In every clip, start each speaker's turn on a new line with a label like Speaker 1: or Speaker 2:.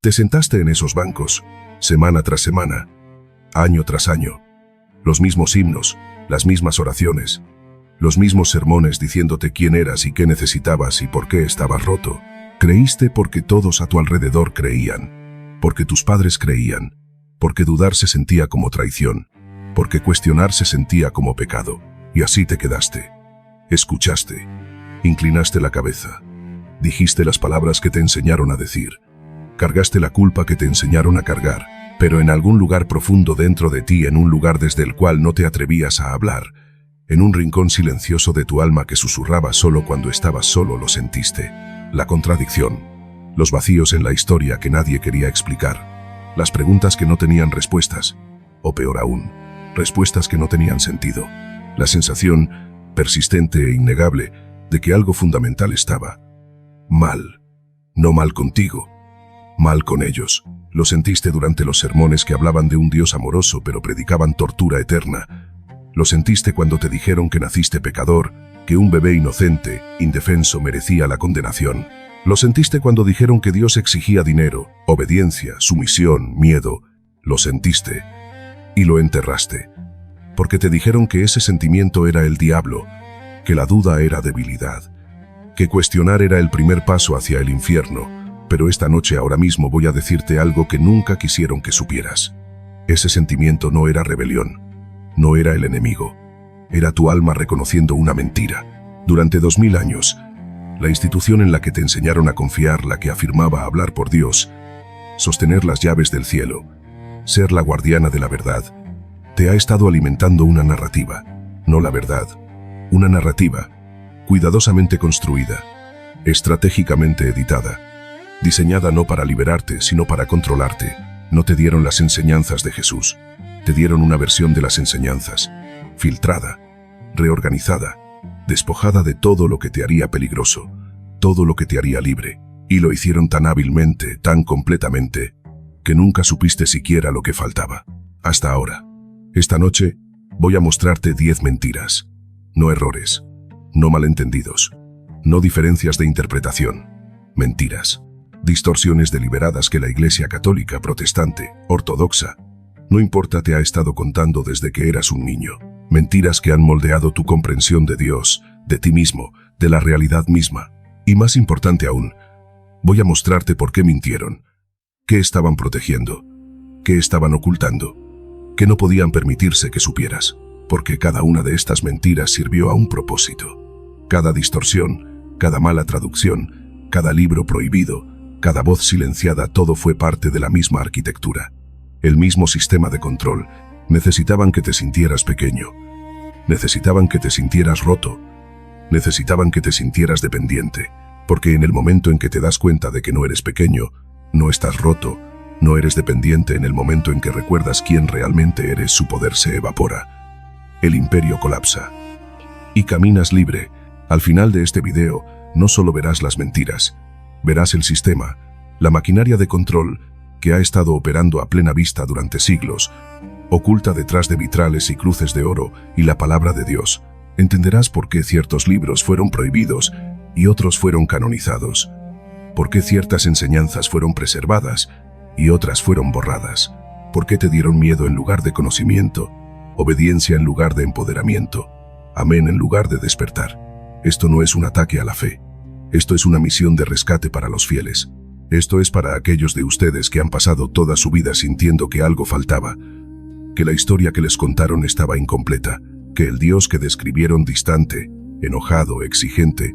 Speaker 1: Te sentaste en esos bancos, semana tras semana, año tras año, los mismos himnos, las mismas oraciones, los mismos sermones diciéndote quién eras y qué necesitabas y por qué estabas roto. Creíste porque todos a tu alrededor creían, porque tus padres creían, porque dudar se sentía como traición, porque cuestionar se sentía como pecado, y así te quedaste. Escuchaste, inclinaste la cabeza, dijiste las palabras que te enseñaron a decir, cargaste la culpa que te enseñaron a cargar, pero en algún lugar profundo dentro de ti, en un lugar desde el cual no te atrevías a hablar, en un rincón silencioso de tu alma que susurraba solo cuando estabas solo, lo sentiste. La contradicción, los vacíos en la historia que nadie quería explicar, las preguntas que no tenían respuestas, o peor aún, respuestas que no tenían sentido, la sensación persistente e innegable de que algo fundamental estaba mal, no mal contigo, mal con ellos. Lo sentiste durante los sermones que hablaban de un Dios amoroso pero predicaban tortura eterna. Lo sentiste cuando te dijeron que naciste pecador, que un bebé inocente, indefenso, merecía la condenación. Lo sentiste cuando dijeron que Dios exigía dinero, obediencia, sumisión, miedo. Lo sentiste y lo enterraste, porque te dijeron que ese sentimiento era el diablo, que la duda era debilidad, que cuestionar era el primer paso hacia el infierno. Pero esta noche, ahora mismo, voy a decirte algo que nunca quisieron que supieras. Ese sentimiento no era rebelión, no era el enemigo, era tu alma reconociendo una mentira. Durante 2000 años, la institución en la que te enseñaron a confiar, la que afirmaba hablar por Dios, sostener las llaves del cielo, ser la guardiana de la verdad, te ha estado alimentando una narrativa, no la verdad, una narrativa cuidadosamente construida, estratégicamente editada, diseñada no para liberarte, sino para controlarte. No te dieron las enseñanzas de Jesús, te dieron una versión de las enseñanzas, filtrada, reorganizada, despojada de todo lo que te haría peligroso, todo lo que te haría libre, y lo hicieron tan hábilmente, tan completamente, que nunca supiste siquiera lo que faltaba. Hasta ahora. Esta noche voy a mostrarte 10 mentiras, no errores, no malentendidos, no diferencias de interpretación, mentiras. Distorsiones deliberadas que la Iglesia católica, protestante, ortodoxa, no importa, te ha estado contando desde que eras un niño. Mentiras que han moldeado tu comprensión de Dios, de ti mismo, de la realidad misma. Y más importante aún, voy a mostrarte por qué mintieron, qué estaban protegiendo, qué estaban ocultando, qué no podían permitirse que supieras, porque cada una de estas mentiras sirvió a un propósito. Cada distorsión, cada mala traducción, cada libro prohibido, cada voz silenciada, todo fue parte de la misma arquitectura, el mismo sistema de control. Necesitaban que te sintieras pequeño, necesitaban que te sintieras roto, necesitaban que te sintieras dependiente, porque en el momento en que te das cuenta de que no eres pequeño, no estás roto, no eres dependiente, en el momento en que recuerdas quién realmente eres, su poder se evapora. El imperio colapsa. Y caminas libre. Al final de este video, no solo verás las mentiras, verás el sistema, la maquinaria de control que ha estado operando a plena vista durante siglos, oculta detrás de vitrales y cruces de oro y la palabra de Dios. Entenderás por qué ciertos libros fueron prohibidos y otros fueron canonizados, por qué ciertas enseñanzas fueron preservadas y otras fueron borradas, por qué te dieron miedo en lugar de conocimiento, obediencia en lugar de empoderamiento, amén en lugar de despertar. Esto no es un ataque a la fe. Esto es una misión de rescate para los fieles. Esto es para aquellos de ustedes que han pasado toda su vida sintiendo que algo faltaba, que la historia que les contaron estaba incompleta, que el Dios que describieron distante, enojado, exigente,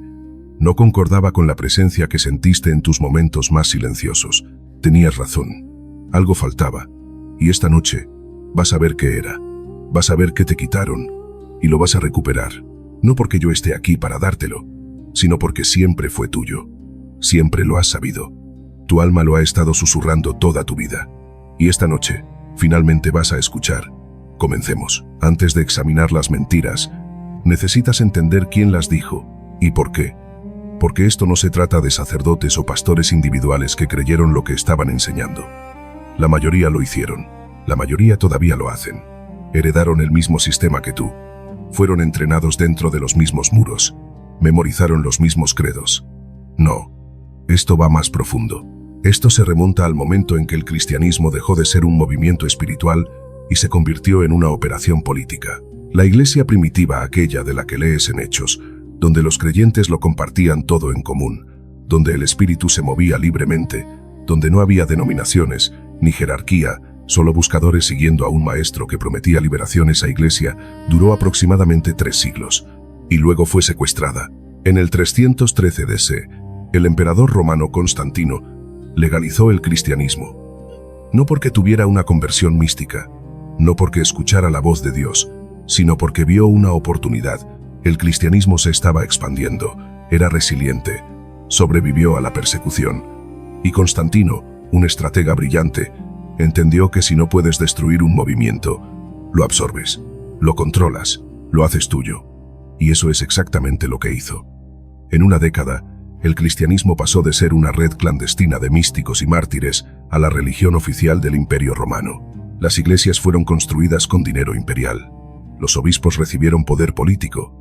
Speaker 1: no concordaba con la presencia que sentiste en tus momentos más silenciosos. Tenías razón. Algo faltaba. Y esta noche vas a ver qué era. Vas a ver qué te quitaron y lo vas a recuperar. No porque yo esté aquí para dártelo, sino porque siempre fue tuyo. Siempre lo has sabido. Tu alma lo ha estado susurrando toda tu vida. Y esta noche, finalmente vas a escuchar. Comencemos. Antes de examinar las mentiras, necesitas entender quién las dijo y por qué. Porque esto no se trata de sacerdotes o pastores individuales que creyeron lo que estaban enseñando. La mayoría lo hicieron. La mayoría todavía lo hacen. Heredaron el mismo sistema que tú. Fueron entrenados dentro de los mismos muros. Memorizaron los mismos credos. No, esto va más profundo. Esto se remonta al momento en que el cristianismo dejó de ser un movimiento espiritual y se convirtió en una operación política. La iglesia primitiva, aquella de la que lees en Hechos, donde los creyentes lo compartían todo en común, donde el espíritu se movía libremente, donde no había denominaciones ni jerarquía, solo buscadores siguiendo a un maestro que prometía liberación, esa iglesia duró aproximadamente 3 siglos, y luego fue secuestrada. En el 313 DC, el emperador romano Constantino legalizó el cristianismo, no porque tuviera una conversión mística, no porque escuchara la voz de Dios, sino porque vio una oportunidad. El cristianismo se estaba expandiendo, era resiliente, sobrevivió a la persecución. Y Constantino, un estratega brillante, entendió que si no puedes destruir un movimiento, lo absorbes, lo controlas, lo haces tuyo. Y eso es exactamente lo que hizo. En una década, el cristianismo pasó de ser una red clandestina de místicos y mártires a la religión oficial del Imperio Romano. Las iglesias fueron construidas con dinero imperial. Los obispos recibieron poder político,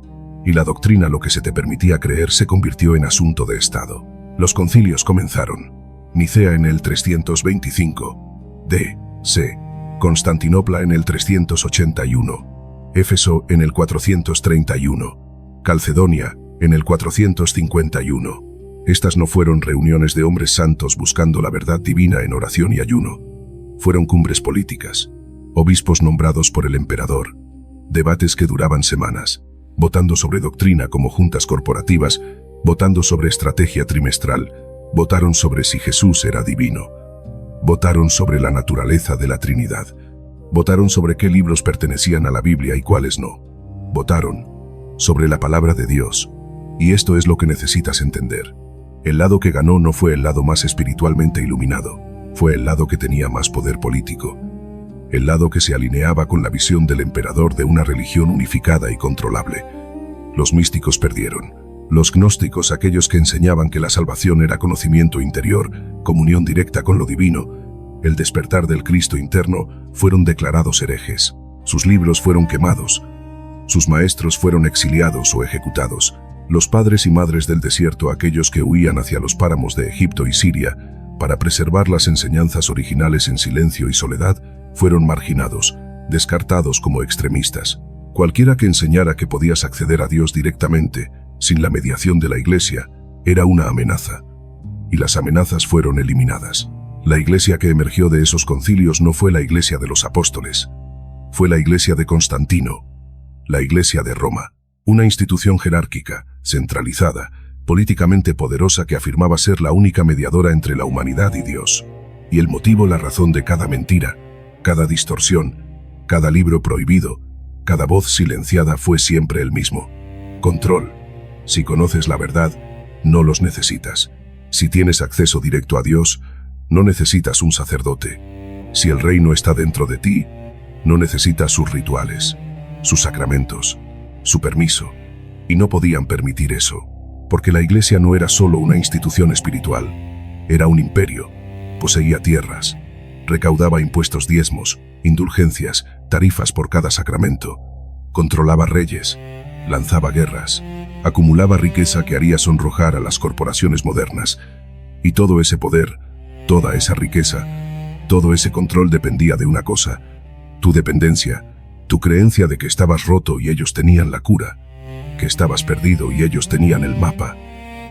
Speaker 1: y la doctrina, lo que se te permitía creer, se convirtió en asunto de Estado. Los concilios comenzaron. Nicea en el 325 D.C., Constantinopla en el 381, Éfeso en el 431, Calcedonia en el 451. Estas no fueron reuniones de hombres santos buscando la verdad divina en oración y ayuno. Fueron cumbres políticas, obispos nombrados por el emperador, debates que duraban semanas, votando sobre doctrina como juntas corporativas, votando sobre estrategia trimestral, votaron sobre si Jesús era divino, votaron sobre la naturaleza de la Trinidad, votaron sobre qué libros pertenecían a la Biblia y cuáles no, votaron sobre la palabra de Dios. Y esto es lo que necesitas entender. El lado que ganó no fue el lado más espiritualmente iluminado, fue el lado que tenía más poder político, el lado que se alineaba con la visión del emperador de una religión unificada y controlable. Los místicos perdieron. Los gnósticos, aquellos que enseñaban que la salvación era conocimiento interior, comunión directa con lo divino, el despertar del Cristo interno, fueron declarados herejes. Sus libros fueron quemados. Sus maestros fueron exiliados o ejecutados. Los padres y madres del desierto, aquellos que huían hacia los páramos de Egipto y Siria para preservar las enseñanzas originales en silencio y soledad, fueron marginados, descartados como extremistas. Cualquiera que enseñara que podías acceder a Dios directamente, sin la mediación de la iglesia, era una amenaza. Y las amenazas fueron eliminadas. La iglesia que emergió de esos concilios no fue la iglesia de los apóstoles. Fue la iglesia de Constantino, la iglesia de Roma. Una institución jerárquica, centralizada, políticamente poderosa que afirmaba ser la única mediadora entre la humanidad y Dios. Y el motivo, la razón de cada mentira, cada distorsión, cada libro prohibido, cada voz silenciada fue siempre el mismo. Control. Si conoces la verdad, no los necesitas. Si tienes acceso directo a Dios, no necesitas un sacerdote. Si el reino está dentro de ti, no necesitas sus rituales, sus sacramentos, su permiso. Y no podían permitir eso, porque la iglesia no era solo una institución espiritual, era un imperio. Poseía tierras, recaudaba impuestos, diezmos, indulgencias, tarifas por cada sacramento, controlaba reyes, lanzaba guerras, acumulaba riqueza que haría sonrojar a las corporaciones modernas. Y todo ese poder, toda esa riqueza, todo ese control dependía de una cosa: tu dependencia, tu creencia de que estabas roto y ellos tenían la cura, que estabas perdido y ellos tenían el mapa,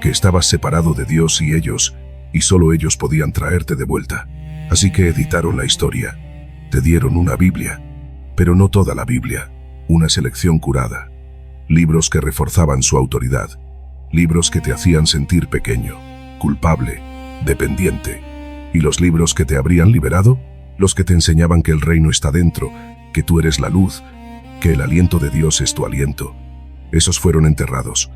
Speaker 1: que estabas separado de Dios y solo ellos podían traerte de vuelta. Así que editaron la historia, te dieron una Biblia, pero no toda la Biblia, una selección curada, libros que reforzaban su autoridad, libros que te hacían sentir pequeño, culpable, dependiente, y los libros que te habrían liberado, los que te enseñaban que el reino está dentro, que tú eres la luz, que el aliento de Dios es tu aliento. Esos fueron enterrados.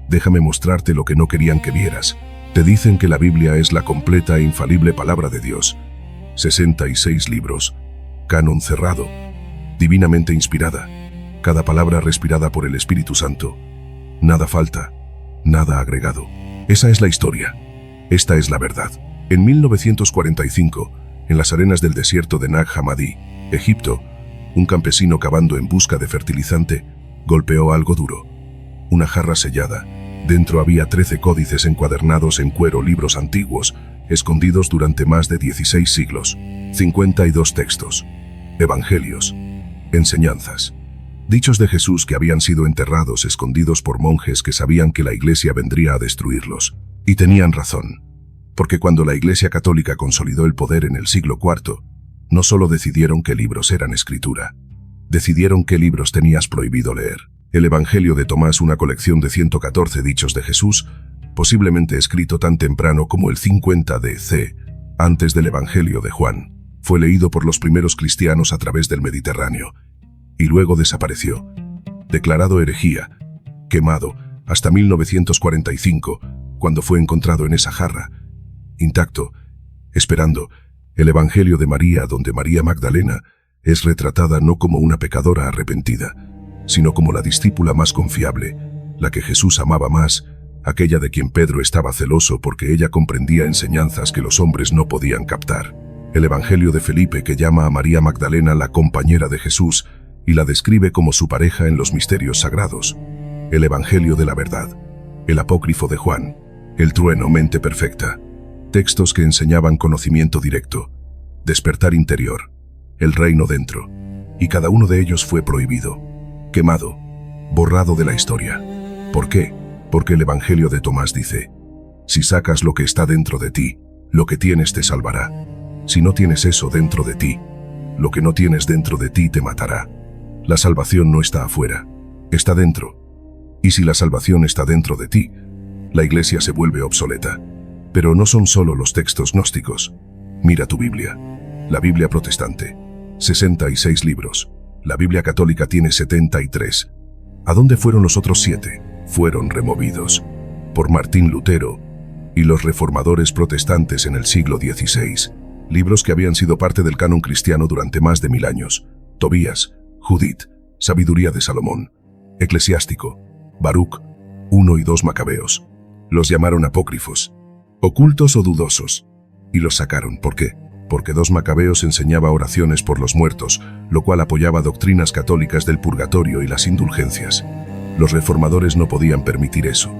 Speaker 1: Déjame mostrarte lo que no querían que vieras. Te dicen que la Biblia es la completa e infalible palabra de Dios. 66 libros, canon cerrado, divinamente inspirada, cada palabra respirada por el Espíritu Santo. Nada falta, nada agregado. Esa es la historia. Esta es la verdad. En 1945, en las arenas del desierto de Nag Hammadi, Egipto, un campesino cavando en busca de fertilizante golpeó algo duro, una jarra sellada, Dentro había 13 códices encuadernados en cuero, libros antiguos, escondidos durante más de 16 siglos, 52 textos, evangelios, enseñanzas, dichos de Jesús que habían sido enterrados, escondidos por monjes que sabían que la Iglesia vendría a destruirlos. Y tenían razón, porque cuando la Iglesia Católica consolidó el poder en el siglo IV, no solo decidieron qué libros eran escritura, decidieron qué libros tenías prohibido leer. El Evangelio de Tomás, una colección de 114 dichos de Jesús, posiblemente escrito tan temprano como el 50 d.C., antes del Evangelio de Juan, fue leído por los primeros cristianos a través del Mediterráneo, y luego desapareció, declarado herejía, quemado, hasta 1945, cuando fue encontrado en esa jarra, intacto, esperando, el Evangelio de María, donde María Magdalena es retratada no como una pecadora arrepentida, sino como la discípula más confiable, la que Jesús amaba más, aquella de quien Pedro estaba celoso porque ella comprendía enseñanzas que los hombres no podían captar. El Evangelio de Felipe, que llama a María Magdalena la compañera de Jesús y la describe como su pareja en los misterios sagrados. El Evangelio de la verdad, el apócrifo de Juan, el trueno, mente perfecta, textos que enseñaban conocimiento directo, despertar interior, el reino dentro, y cada uno de ellos fue prohibido, quemado, borrado de la historia. ¿Por qué? Porque el Evangelio de Tomás dice: si sacas lo que está dentro de ti, lo que tienes te salvará. Si no tienes eso dentro de ti, lo que no tienes dentro de ti te matará. La salvación no está afuera, está dentro. Y si la salvación está dentro de ti, la Iglesia se vuelve obsoleta. Pero no son solo los textos gnósticos. Mira tu Biblia. La Biblia protestante, 66 libros. La Biblia católica tiene 73. ¿A dónde fueron los otros 7? Fueron removidos por Martín Lutero y los reformadores protestantes en el siglo XVI. Libros que habían sido parte del canon cristiano durante más de 1000 años. Tobías, Judith, Sabiduría de Salomón, Eclesiástico, Baruch, 1 y 2 Macabeos. Los llamaron apócrifos, ocultos o dudosos, y los sacaron. ¿Por qué? Porque 2 Macabeos enseñaba oraciones por los muertos, lo cual apoyaba doctrinas católicas del purgatorio y las indulgencias. Los reformadores no podían permitir eso,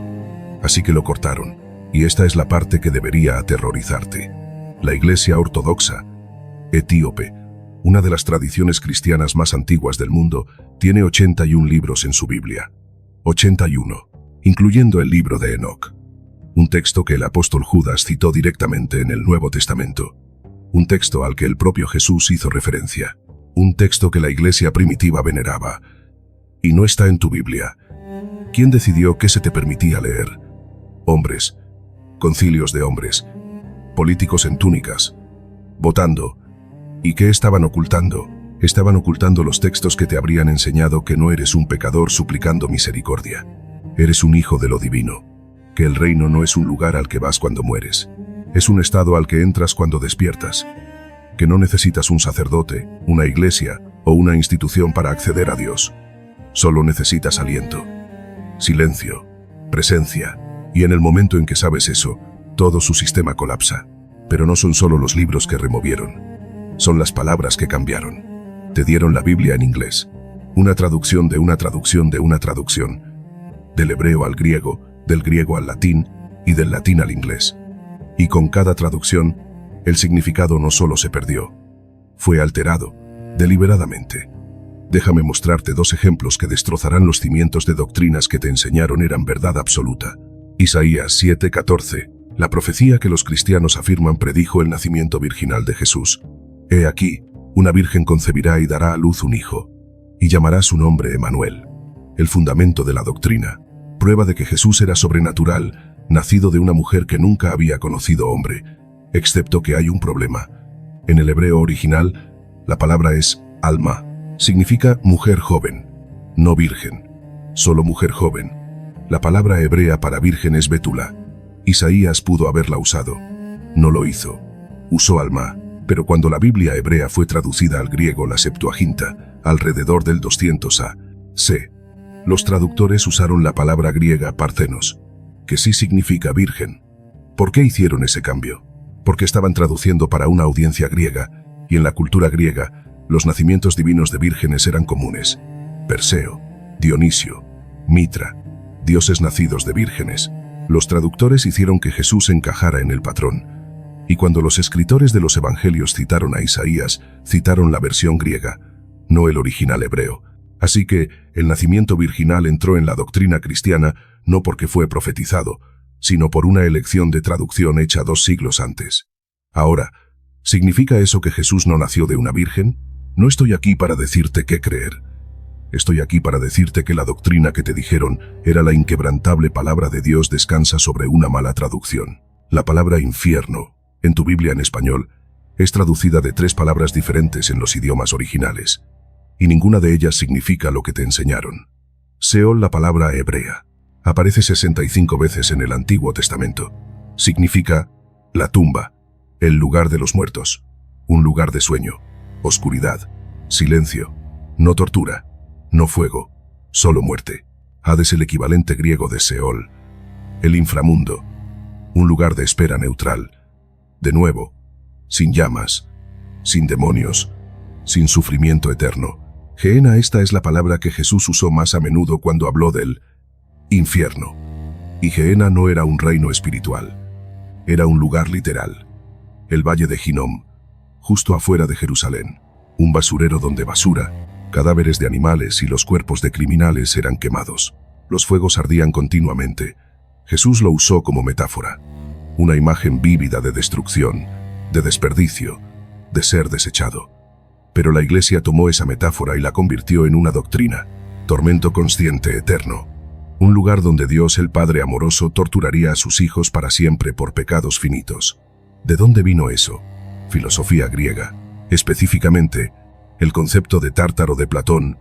Speaker 1: así que lo cortaron, y esta es la parte que debería aterrorizarte. La Iglesia Ortodoxa etíope, una de las tradiciones cristianas más antiguas del mundo, tiene 81 libros en su Biblia. 81, incluyendo el libro de Enoc, un texto que el apóstol Judas citó directamente en el Nuevo Testamento, un texto al que el propio Jesús hizo referencia, un texto que la Iglesia primitiva veneraba, y no está en tu Biblia. ¿Quién decidió qué se te permitía leer? Hombres, concilios de hombres, políticos en túnicas, votando. ¿Y qué estaban ocultando? Estaban ocultando los textos que te habrían enseñado que no eres un pecador suplicando misericordia. Eres un hijo de lo divino, que el reino no es un lugar al que vas cuando mueres, es un estado al que entras cuando despiertas, que no necesitas un sacerdote, una iglesia o una institución para acceder a Dios. Solo necesitas aliento, silencio, presencia, y en el momento en que sabes eso, todo su sistema colapsa. Pero no son solo los libros que removieron, son las palabras que cambiaron. Te dieron la Biblia en inglés, una traducción de una traducción de una traducción, del hebreo al griego, del griego al latín y del latín al inglés. Y con cada traducción, el significado no solo se perdió, fue alterado, deliberadamente. Déjame mostrarte 2 ejemplos que destrozarán los cimientos de doctrinas que te enseñaron eran verdad absoluta. Isaías 7:14. La profecía que los cristianos afirman predijo el nacimiento virginal de Jesús. He aquí, una virgen concebirá y dará a luz un hijo, y llamará su nombre Emanuel. El fundamento de la doctrina, prueba de que Jesús era sobrenatural, nacido de una mujer que nunca había conocido hombre, excepto que hay un problema. En el hebreo original, la palabra es alma, significa mujer joven, no virgen, solo mujer joven. La palabra hebrea para virgen es betula. Isaías pudo haberla usado, no lo hizo, usó alma. Pero cuando la Biblia hebrea fue traducida al griego, la Septuaginta, alrededor del 200 a.C., los traductores usaron la palabra griega parthenos, que sí significa virgen. ¿Por qué hicieron ese cambio? Porque estaban traduciendo para una audiencia griega, y en la cultura griega, los nacimientos divinos de vírgenes eran comunes. Perseo, Dionisio, Mitra, dioses nacidos de vírgenes. Los traductores hicieron que Jesús encajara en el patrón. Y cuando los escritores de los evangelios citaron a Isaías, citaron la versión griega, no el original hebreo. Así que el nacimiento virginal entró en la doctrina cristiana no porque fue profetizado, sino por una elección de traducción hecha 2 siglos antes. Ahora, ¿significa eso que Jesús no nació de una virgen? No estoy aquí para decirte qué creer. Estoy aquí para decirte que la doctrina que te dijeron era la inquebrantable palabra de Dios descansa sobre una mala traducción. La palabra infierno, en tu Biblia en español, es traducida de 3 palabras diferentes en los idiomas originales, y ninguna de ellas significa lo que te enseñaron. Seol, la palabra hebrea, aparece 65 veces en el Antiguo Testamento. Significa la tumba, el lugar de los muertos, un lugar de sueño, oscuridad, silencio, no tortura, no fuego, solo muerte. Hades, el equivalente griego de Seol, el inframundo, un lugar de espera neutral, de nuevo, sin llamas, sin demonios, sin sufrimiento eterno. Gehenna, esta es la palabra que Jesús usó más a menudo cuando habló del infierno. Y Gehenna no era un reino espiritual, era un lugar literal. El valle de Hinnom, justo afuera de Jerusalén, un basurero donde basura, cadáveres de animales y los cuerpos de criminales eran quemados. Los fuegos ardían continuamente. Jesús lo usó como metáfora, una imagen vívida de destrucción, de desperdicio, de ser desechado. Pero la Iglesia tomó esa metáfora y la convirtió en una doctrina, tormento consciente eterno, un lugar donde Dios el Padre amoroso torturaría a sus hijos para siempre por pecados finitos. ¿De dónde vino eso? Filosofía griega, específicamente, el concepto de Tártaro de Platón,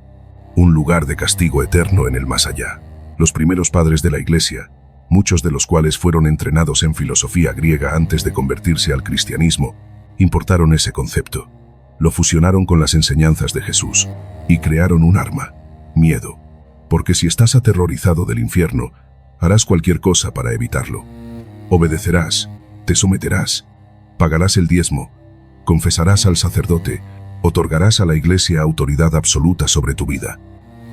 Speaker 1: un lugar de castigo eterno en el más allá. Los primeros padres de la Iglesia, muchos de los cuales fueron entrenados en filosofía griega antes de convertirse al cristianismo, importaron ese concepto, lo fusionaron con las enseñanzas de Jesús y crearon un arma, miedo. Porque si estás aterrorizado del infierno, harás cualquier cosa para evitarlo. Obedecerás, te someterás, pagarás el diezmo, confesarás al sacerdote, otorgarás a la Iglesia autoridad absoluta sobre tu vida.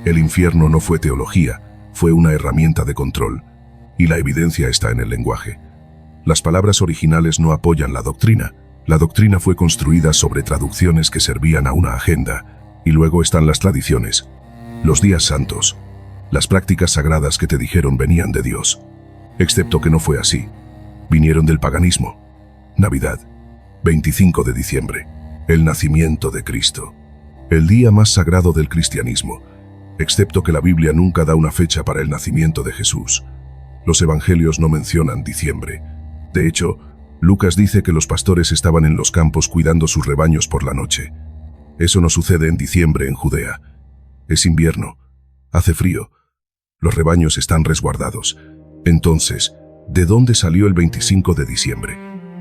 Speaker 1: El infierno no fue teología, fue una herramienta de control, y la evidencia está en el lenguaje. Las palabras originales no apoyan la doctrina. La doctrina fue construida sobre traducciones que servían a una agenda, y luego están las tradiciones, los días santos, las prácticas sagradas que te dijeron venían de Dios. Excepto que no fue así. Vinieron del paganismo. Navidad, 25 de diciembre, el nacimiento de Cristo, el día más sagrado del cristianismo, excepto que la Biblia nunca da una fecha para el nacimiento de Jesús. Los evangelios no mencionan diciembre. De hecho, Lucas dice que los pastores estaban en los campos cuidando sus rebaños por la noche. Eso no sucede en diciembre en Judea. Es invierno, hace frío, los rebaños están resguardados. Entonces, ¿de dónde salió el 25 de diciembre?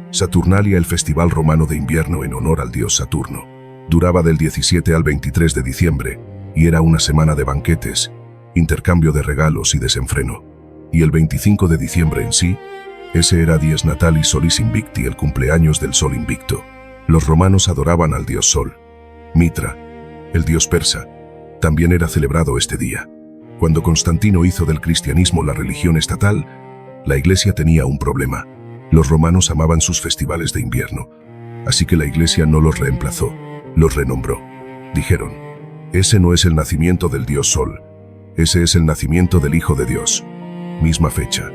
Speaker 1: Saturnalia, el festival romano de invierno en honor al dios Saturno. Duraba del 17 al 23 de diciembre y era una semana de banquetes, intercambio de regalos y desenfreno. Y el 25 de diciembre en sí, ese era Dies Natalis Solis Invicti, el cumpleaños del sol invicto. Los romanos adoraban al dios Sol. Mitra, el dios persa, también era celebrado este día. Cuando Constantino hizo del cristianismo la religión estatal, la Iglesia tenía un problema. Los romanos amaban sus festivales de invierno, así que la Iglesia no los reemplazó, los renombró. Dijeron, ese no es el nacimiento del dios Sol, ese es el nacimiento del Hijo de Dios. Misma fecha,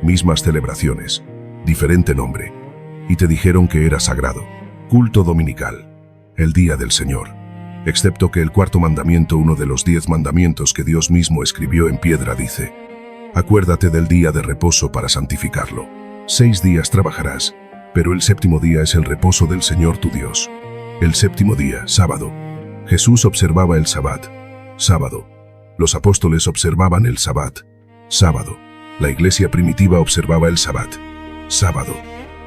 Speaker 1: mismas celebraciones, diferente nombre. Y te dijeron que era sagrado, culto dominical, el día del Señor. Excepto que el cuarto mandamiento, uno de los 10 mandamientos que Dios mismo escribió en piedra, dice, acuérdate del día de reposo para santificarlo. 6 días trabajarás, pero el séptimo día es el reposo del Señor tu Dios. El séptimo día, sábado. Jesús observaba el sabbat, sábado. Los apóstoles observaban el sabbat, sábado. La Iglesia primitiva observaba el sabbat, sábado.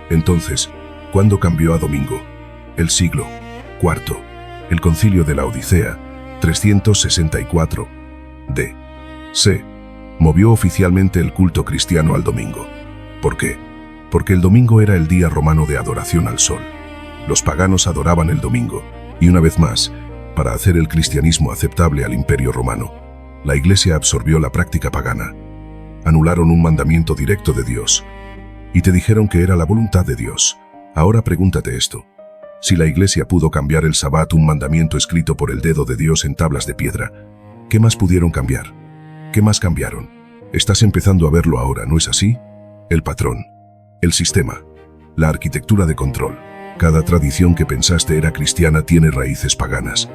Speaker 1: Entonces, ¿cuándo cambió a domingo? El siglo IV. El Concilio de la Odisea, 364 D.C., movió oficialmente el culto cristiano al domingo. ¿Por qué? Porque el domingo era el día romano de adoración al sol. Los paganos adoraban el domingo, y una vez más, para hacer el cristianismo aceptable al Imperio Romano, la Iglesia absorbió la práctica pagana. anularon un mandamiento directo de Dios y te dijeron que era la voluntad de Dios. Ahora pregúntate esto. Si la Iglesia pudo cambiar el Sabbat, un mandamiento escrito por el dedo de Dios en tablas de piedra, ¿qué más pudieron cambiar? ¿Qué más cambiaron? Estás empezando a verlo ahora, ¿no es así? El patrón, el sistema, la arquitectura de control. Cada tradición que pensaste era cristiana tiene raíces paganas.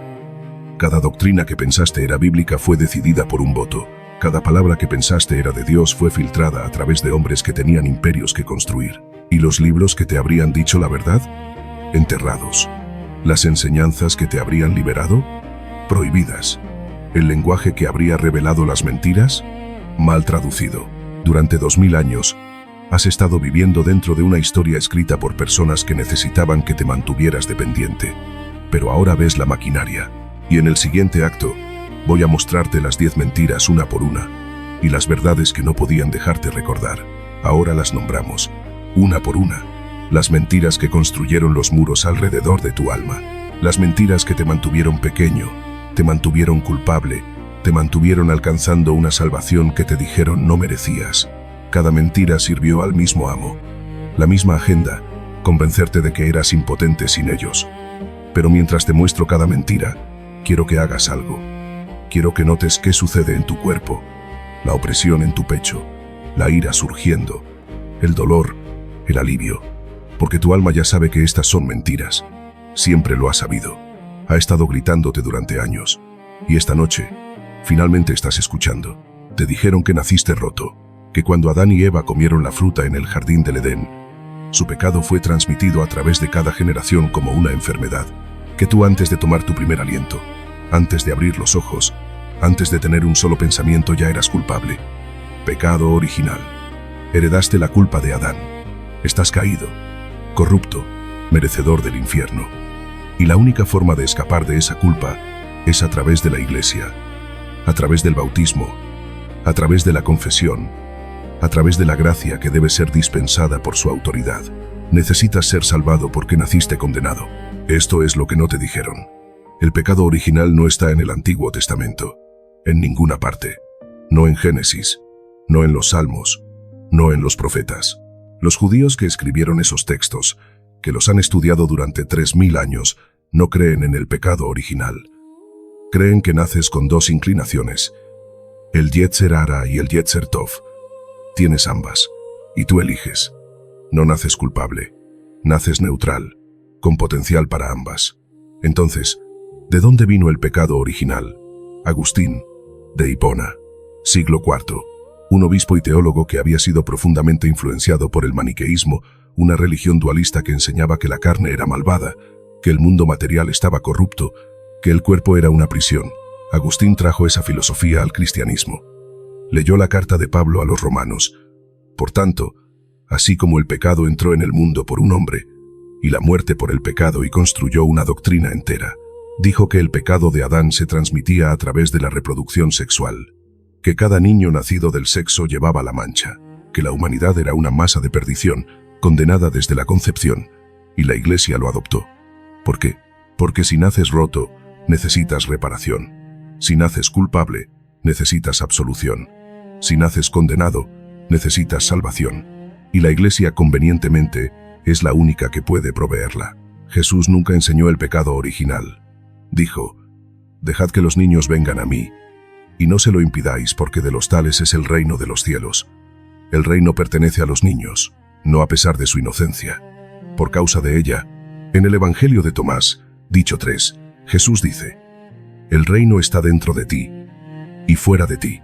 Speaker 1: Cada doctrina que pensaste era bíblica fue decidida por un voto. Cada palabra que pensaste era de Dios fue filtrada a través de hombres que tenían imperios que construir. ¿Y los libros que te habrían dicho la verdad? Enterrados. ¿Las enseñanzas que te habrían liberado? Prohibidas. ¿El lenguaje que habría revelado las mentiras? Mal traducido. Durante 2000 años, has estado viviendo dentro de una historia escrita por personas que necesitaban que te mantuvieras dependiente. Pero ahora ves la maquinaria. Y en el siguiente acto, voy a mostrarte las 10 mentiras una por una, y las verdades que no podían dejarte recordar. Ahora las nombramos, una por una. Las mentiras que construyeron los muros alrededor de tu alma. Las mentiras que te mantuvieron pequeño, te mantuvieron culpable, te mantuvieron alcanzando una salvación que te dijeron no merecías. Cada mentira sirvió al mismo amo. La misma agenda, convencerte de que eras impotente sin ellos. Pero mientras te muestro cada mentira, quiero que hagas algo. Quiero que notes qué sucede en tu cuerpo. La opresión en tu pecho, la ira surgiendo, el dolor, el alivio. Porque tu alma ya sabe que estas son mentiras. Siempre lo ha sabido. Ha estado gritándote durante años. Y esta noche, finalmente estás escuchando. Te dijeron que naciste roto, que cuando Adán y Eva comieron la fruta en el jardín del Edén, su pecado fue transmitido a través de cada generación como una enfermedad, que tú antes de tomar tu primer aliento, antes de abrir los ojos, antes de tener un solo pensamiento ya eras culpable. Pecado original. Heredaste la culpa de Adán. Estás caído, corrupto, merecedor del infierno. Y la única forma de escapar de esa culpa es a través de la Iglesia, a través del bautismo, a través de la confesión, a través de la gracia que debe ser dispensada por su autoridad. Necesitas ser salvado porque naciste condenado. Esto es lo que no te dijeron. El pecado original no está en el Antiguo Testamento, en ninguna parte. No en Génesis, no en los Salmos, no en los profetas. Los judíos que escribieron esos textos, que los han estudiado durante 3000 años, no creen en el pecado original. Creen que naces con dos inclinaciones, el Yetzer Hara y el Yetzer Tov. Tienes ambas, y tú eliges. No naces culpable, naces neutral, con potencial para ambas. Entonces, ¿de dónde vino el pecado original? Agustín, de Hipona, siglo IV, un obispo y teólogo que había sido profundamente influenciado por el maniqueísmo, una religión dualista que enseñaba que la carne era malvada, que el mundo material estaba corrupto, que el cuerpo era una prisión. Agustín trajo esa filosofía al cristianismo. Leyó la carta de Pablo a los romanos. Por tanto, así como el pecado entró en el mundo por un hombre, y la muerte por el pecado y construyó una doctrina entera, dijo que el pecado de Adán se transmitía a través de la reproducción sexual, que cada niño nacido del sexo llevaba la mancha, que la humanidad era una masa de perdición, condenada desde la concepción, y la Iglesia lo adoptó. ¿Por qué? Porque si naces roto, necesitas reparación. Si naces culpable, necesitas absolución. Si naces condenado, necesitas salvación. Y la Iglesia convenientemente es la única que puede proveerla. Jesús nunca enseñó el pecado original. Dijo, «Dejad que los niños vengan a mí, y no se lo impidáis porque de los tales es el reino de los cielos». El reino pertenece a los niños, no a pesar de su inocencia. Por causa de ella, en el Evangelio de Tomás, dicho 3, Jesús dice, «El reino está dentro de ti y fuera de ti.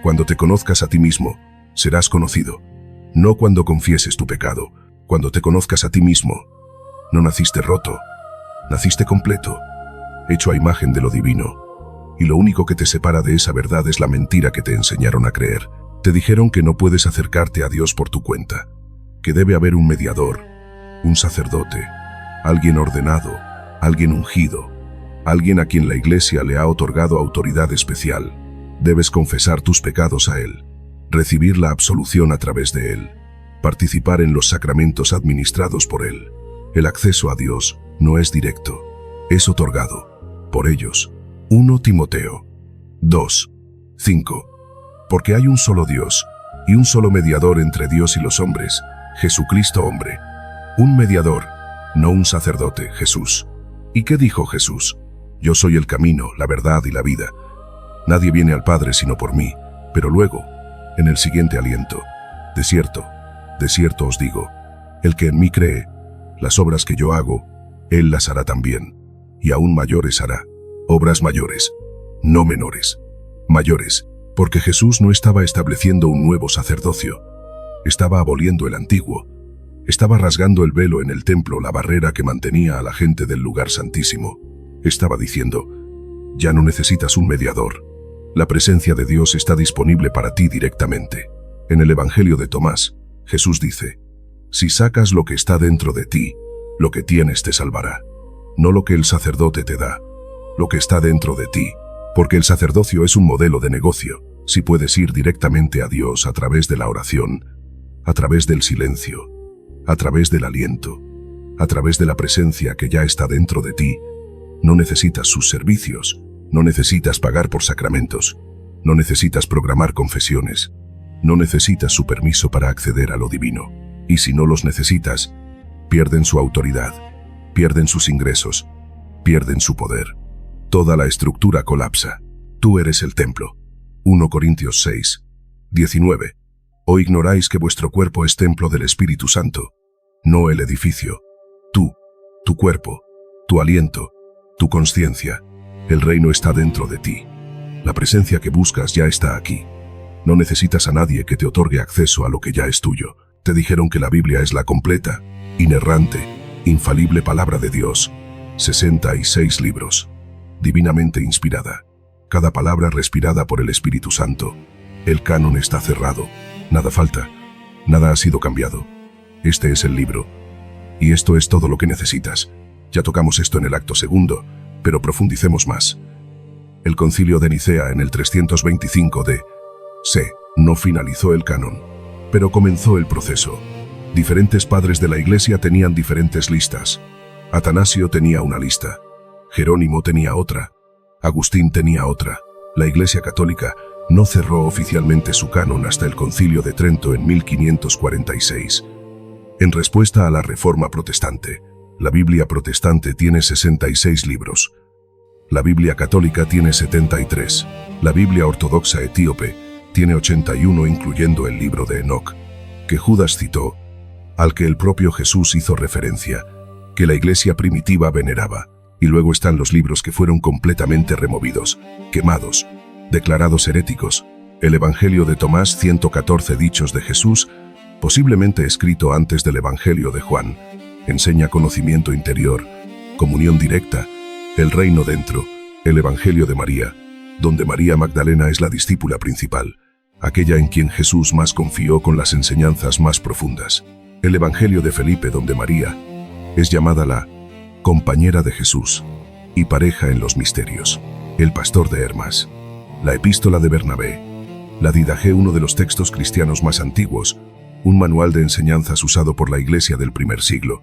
Speaker 1: Cuando te conozcas a ti mismo, serás conocido. No cuando confieses tu pecado, cuando te conozcas a ti mismo. No naciste roto, naciste completo, hecho a imagen de lo divino. Y lo único que te separa de esa verdad es la mentira que te enseñaron a creer. Te dijeron que no puedes acercarte a Dios por tu cuenta, que debe haber un mediador, un sacerdote, alguien ordenado, alguien ungido, alguien a quien la Iglesia le ha otorgado autoridad especial. Debes confesar tus pecados a Él, recibir la absolución a través de Él, participar en los sacramentos administrados por Él. El acceso a Dios no es directo, es otorgado por ellos. 1 Timoteo 2, 5. Porque hay un solo Dios y un solo mediador entre Dios y los hombres, Jesucristo hombre. Un mediador, no un sacerdote, Jesús. ¿Y qué dijo Jesús? Yo soy el camino, la verdad y la vida. Nadie viene al Padre sino por mí. Pero luego, en el siguiente aliento, de cierto os digo, el que en mí cree, las obras que yo hago, él las hará también, y aún mayores hará, obras mayores, no menores, mayores, porque Jesús no estaba estableciendo un nuevo sacerdocio, estaba aboliendo el antiguo, estaba rasgando el velo en el templo, la barrera que mantenía a la gente del lugar santísimo. Estaba diciendo, ya no necesitas un mediador, la presencia de Dios está disponible para ti directamente. En el Evangelio de Tomás, Jesús dice, si sacas lo que está dentro de ti, lo que tienes te salvará, no lo que el sacerdote te da, lo que está dentro de ti, porque el sacerdocio es un modelo de negocio. Si puedes ir directamente a Dios a través de la oración, a través del silencio, a través del aliento, a través de la presencia que ya está dentro de ti, no necesitas sus servicios, no necesitas pagar por sacramentos, no necesitas programar confesiones, no necesitas su permiso para acceder a lo divino. Y si no los necesitas, pierden su autoridad, pierden sus ingresos, pierden su poder. Toda la estructura colapsa. Tú eres el templo. 1 Corintios 6, 19. ¿O ignoráis que vuestro cuerpo es templo del Espíritu Santo? No el edificio. Tú, tu cuerpo, tu aliento, tu conciencia. El reino está dentro de ti. La presencia que buscas ya está aquí. No necesitas a nadie que te otorgue acceso a lo que ya es tuyo. Te dijeron que la Biblia es la completa, inerrante, infalible palabra de Dios. 66 libros. Divinamente inspirada. Cada palabra respirada por el Espíritu Santo. El canon está cerrado. Nada falta. Nada ha sido cambiado. Este es el libro. Y esto es todo lo que necesitas. Ya tocamos esto en el acto segundo, pero profundicemos más. El concilio de Nicea en el 325 d.C. no finalizó el canon, pero comenzó el proceso. Diferentes padres de la Iglesia tenían diferentes listas. Atanasio tenía una lista. Jerónimo tenía otra. Agustín tenía otra. La Iglesia Católica no cerró oficialmente su canon hasta el Concilio de Trento en 1546. En respuesta a la Reforma Protestante, la Biblia protestante tiene 66 libros. La Biblia católica tiene 73. La Biblia ortodoxa etíope tiene 81, incluyendo el libro de Enoc, que Judas citó, al que el propio Jesús hizo referencia, que la Iglesia primitiva veneraba. Y luego están los libros que fueron completamente removidos, quemados, declarados heréticos. El Evangelio de Tomás, 114 dichos de Jesús, posiblemente escrito antes del Evangelio de Juan, enseña conocimiento interior, comunión directa, el reino dentro. El Evangelio de María, donde María Magdalena es la discípula principal, aquella en quien Jesús más confió con las enseñanzas más profundas. El Evangelio de Felipe, donde María es llamada la compañera de Jesús y pareja en los misterios. El pastor de Hermas. La epístola de Bernabé. La Didaje, uno de los textos cristianos más antiguos, un manual de enseñanzas usado por la Iglesia del primer siglo.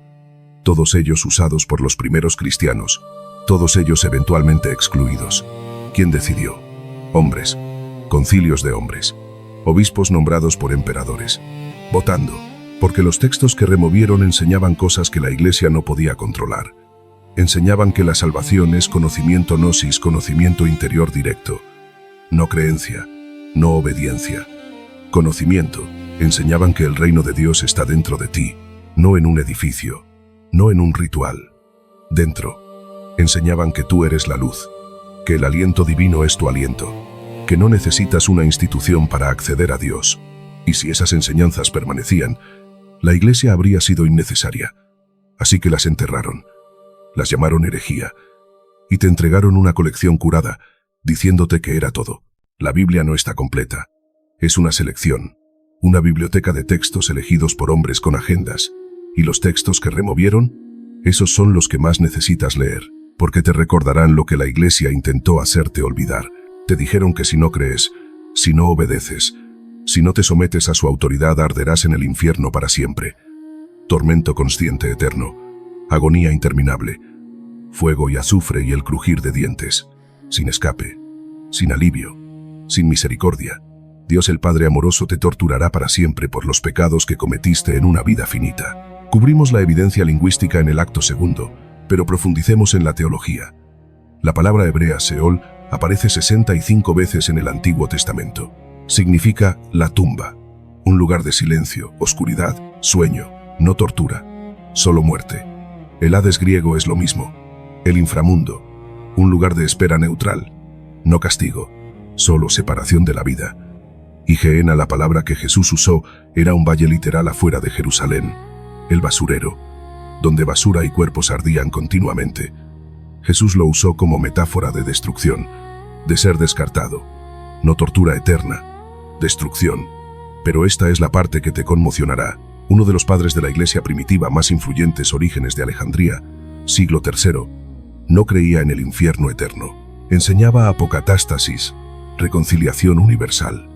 Speaker 1: Todos ellos usados por los primeros cristianos, todos ellos eventualmente excluidos. ¿Quién decidió? Hombres. Concilios de hombres. Obispos nombrados por emperadores. Votando, porque los textos que removieron enseñaban cosas que la Iglesia no podía controlar. Enseñaban que la salvación es conocimiento gnosis, conocimiento interior directo. No creencia, no obediencia. Conocimiento. Enseñaban que el reino de Dios está dentro de ti, no en un edificio, no en un ritual. Dentro. Enseñaban que tú eres la luz, que el aliento divino es tu aliento, que no necesitas una institución para acceder a Dios. Y si esas enseñanzas permanecían, la Iglesia habría sido innecesaria. Así que las enterraron, las llamaron herejía, y te entregaron una colección curada, diciéndote que era todo. La Biblia no está completa. Es una selección, una biblioteca de textos elegidos por hombres con agendas, y los textos que removieron, esos son los que más necesitas leer, porque te recordarán lo que la Iglesia intentó hacerte olvidar. Te dijeron que si no crees, si no obedeces, si no te sometes a su autoridad, arderás en el infierno para siempre. Tormento consciente eterno, agonía interminable, fuego y azufre y el crujir de dientes, sin escape, sin alivio, sin misericordia. Dios el Padre amoroso te torturará para siempre por los pecados que cometiste en una vida finita. Cubrimos la evidencia lingüística en el acto segundo, pero profundicemos en la teología. La palabra hebrea Seol aparece 65 veces en el Antiguo Testamento. Significa la tumba, un lugar de silencio, oscuridad, sueño, no tortura, solo muerte. El Hades griego es lo mismo, el inframundo, un lugar de espera neutral, no castigo, solo separación de la vida. Y Gehenna, la palabra que Jesús usó, era un valle literal afuera de Jerusalén, el basurero, donde basura y cuerpos ardían continuamente. Jesús lo usó como metáfora de destrucción, de ser descartado, no tortura eterna, destrucción. Pero esta es la parte que te conmocionará. Uno de los padres de la iglesia primitiva más influyentes, Orígenes de Alejandría, siglo III, no creía en el infierno eterno. Enseñaba apocatástasis, reconciliación universal,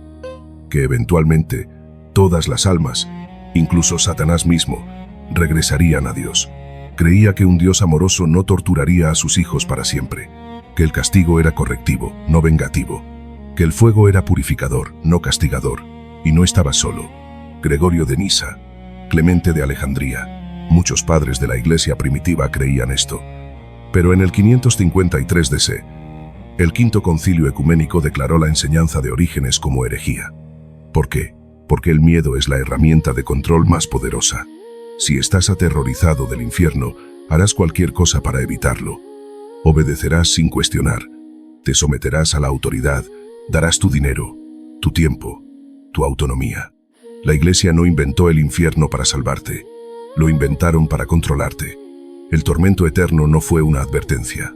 Speaker 1: que eventualmente todas las almas, incluso Satanás mismo, regresarían a Dios. Creía que un Dios amoroso no torturaría a sus hijos para siempre, que el castigo era correctivo, no vengativo, que el fuego era purificador, no castigador, y no estaba solo. Gregorio de Nisa, Clemente de Alejandría, muchos padres de la iglesia primitiva creían esto. Pero en el 553 DC, el Quinto Concilio Ecuménico declaró la enseñanza de Orígenes como herejía. ¿Por qué? Porque el miedo es la herramienta de control más poderosa. Si estás aterrorizado del infierno, harás cualquier cosa para evitarlo. Obedecerás sin cuestionar, te someterás a la autoridad, darás tu dinero, tu tiempo, tu autonomía. La iglesia no inventó el infierno para salvarte, lo inventaron para controlarte. El tormento eterno no fue una advertencia,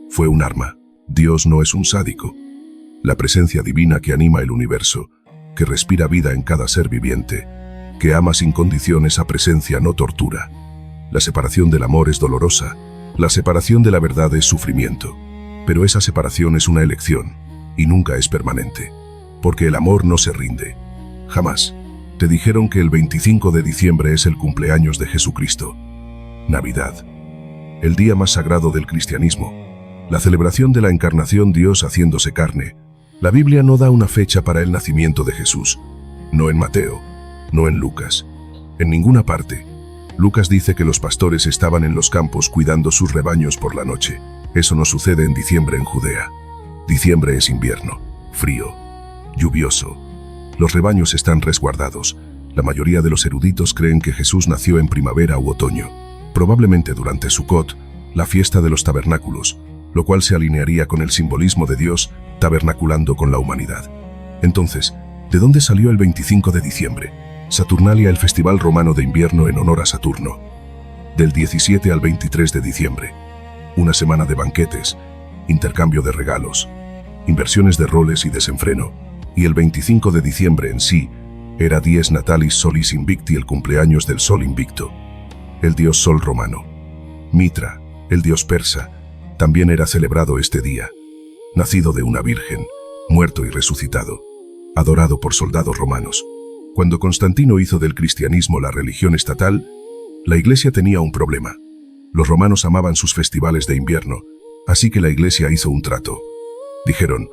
Speaker 1: fue un arma. Dios no es un sádico. La presencia divina que anima el universo, que respira vida en cada ser viviente, que ama sin condición, esa presencia no tortura. La separación del amor es dolorosa, la separación de la verdad es sufrimiento, pero esa separación es una elección y nunca es permanente, porque el amor no se rinde, jamás. Te dijeron que el 25 de diciembre es el cumpleaños de Jesucristo, Navidad, el día más sagrado del cristianismo, la celebración de la encarnación, Dios haciéndose carne. La Biblia no da una fecha para el nacimiento de Jesús, no en Mateo, no en Lucas, en ninguna parte. Lucas dice que los pastores estaban en los campos cuidando sus rebaños por la noche. Eso no sucede en diciembre en Judea. Diciembre es invierno, frío, lluvioso. Los rebaños están resguardados. La mayoría de los eruditos creen que Jesús nació en primavera u otoño, probablemente durante Sukkot, la fiesta de los tabernáculos, lo cual se alinearía con el simbolismo de Dios tabernaculando con la humanidad. Entonces, ¿de dónde salió el 25 de diciembre? Saturnalia, el festival romano de invierno en honor a Saturno. Del 17 al 23 de diciembre. Una semana de banquetes, intercambio de regalos, inversiones de roles y desenfreno. Y el 25 de diciembre en sí era Dies Natalis Solis Invicti, el cumpleaños del Sol Invicto. El dios Sol romano. Mitra, el dios persa, también era celebrado este día. Nacido de una virgen, muerto y resucitado, adorado por soldados romanos. Cuando Constantino hizo del cristianismo la religión estatal, la iglesia tenía un problema. Los romanos amaban sus festivales de invierno, así que la iglesia hizo un trato. Dijeron,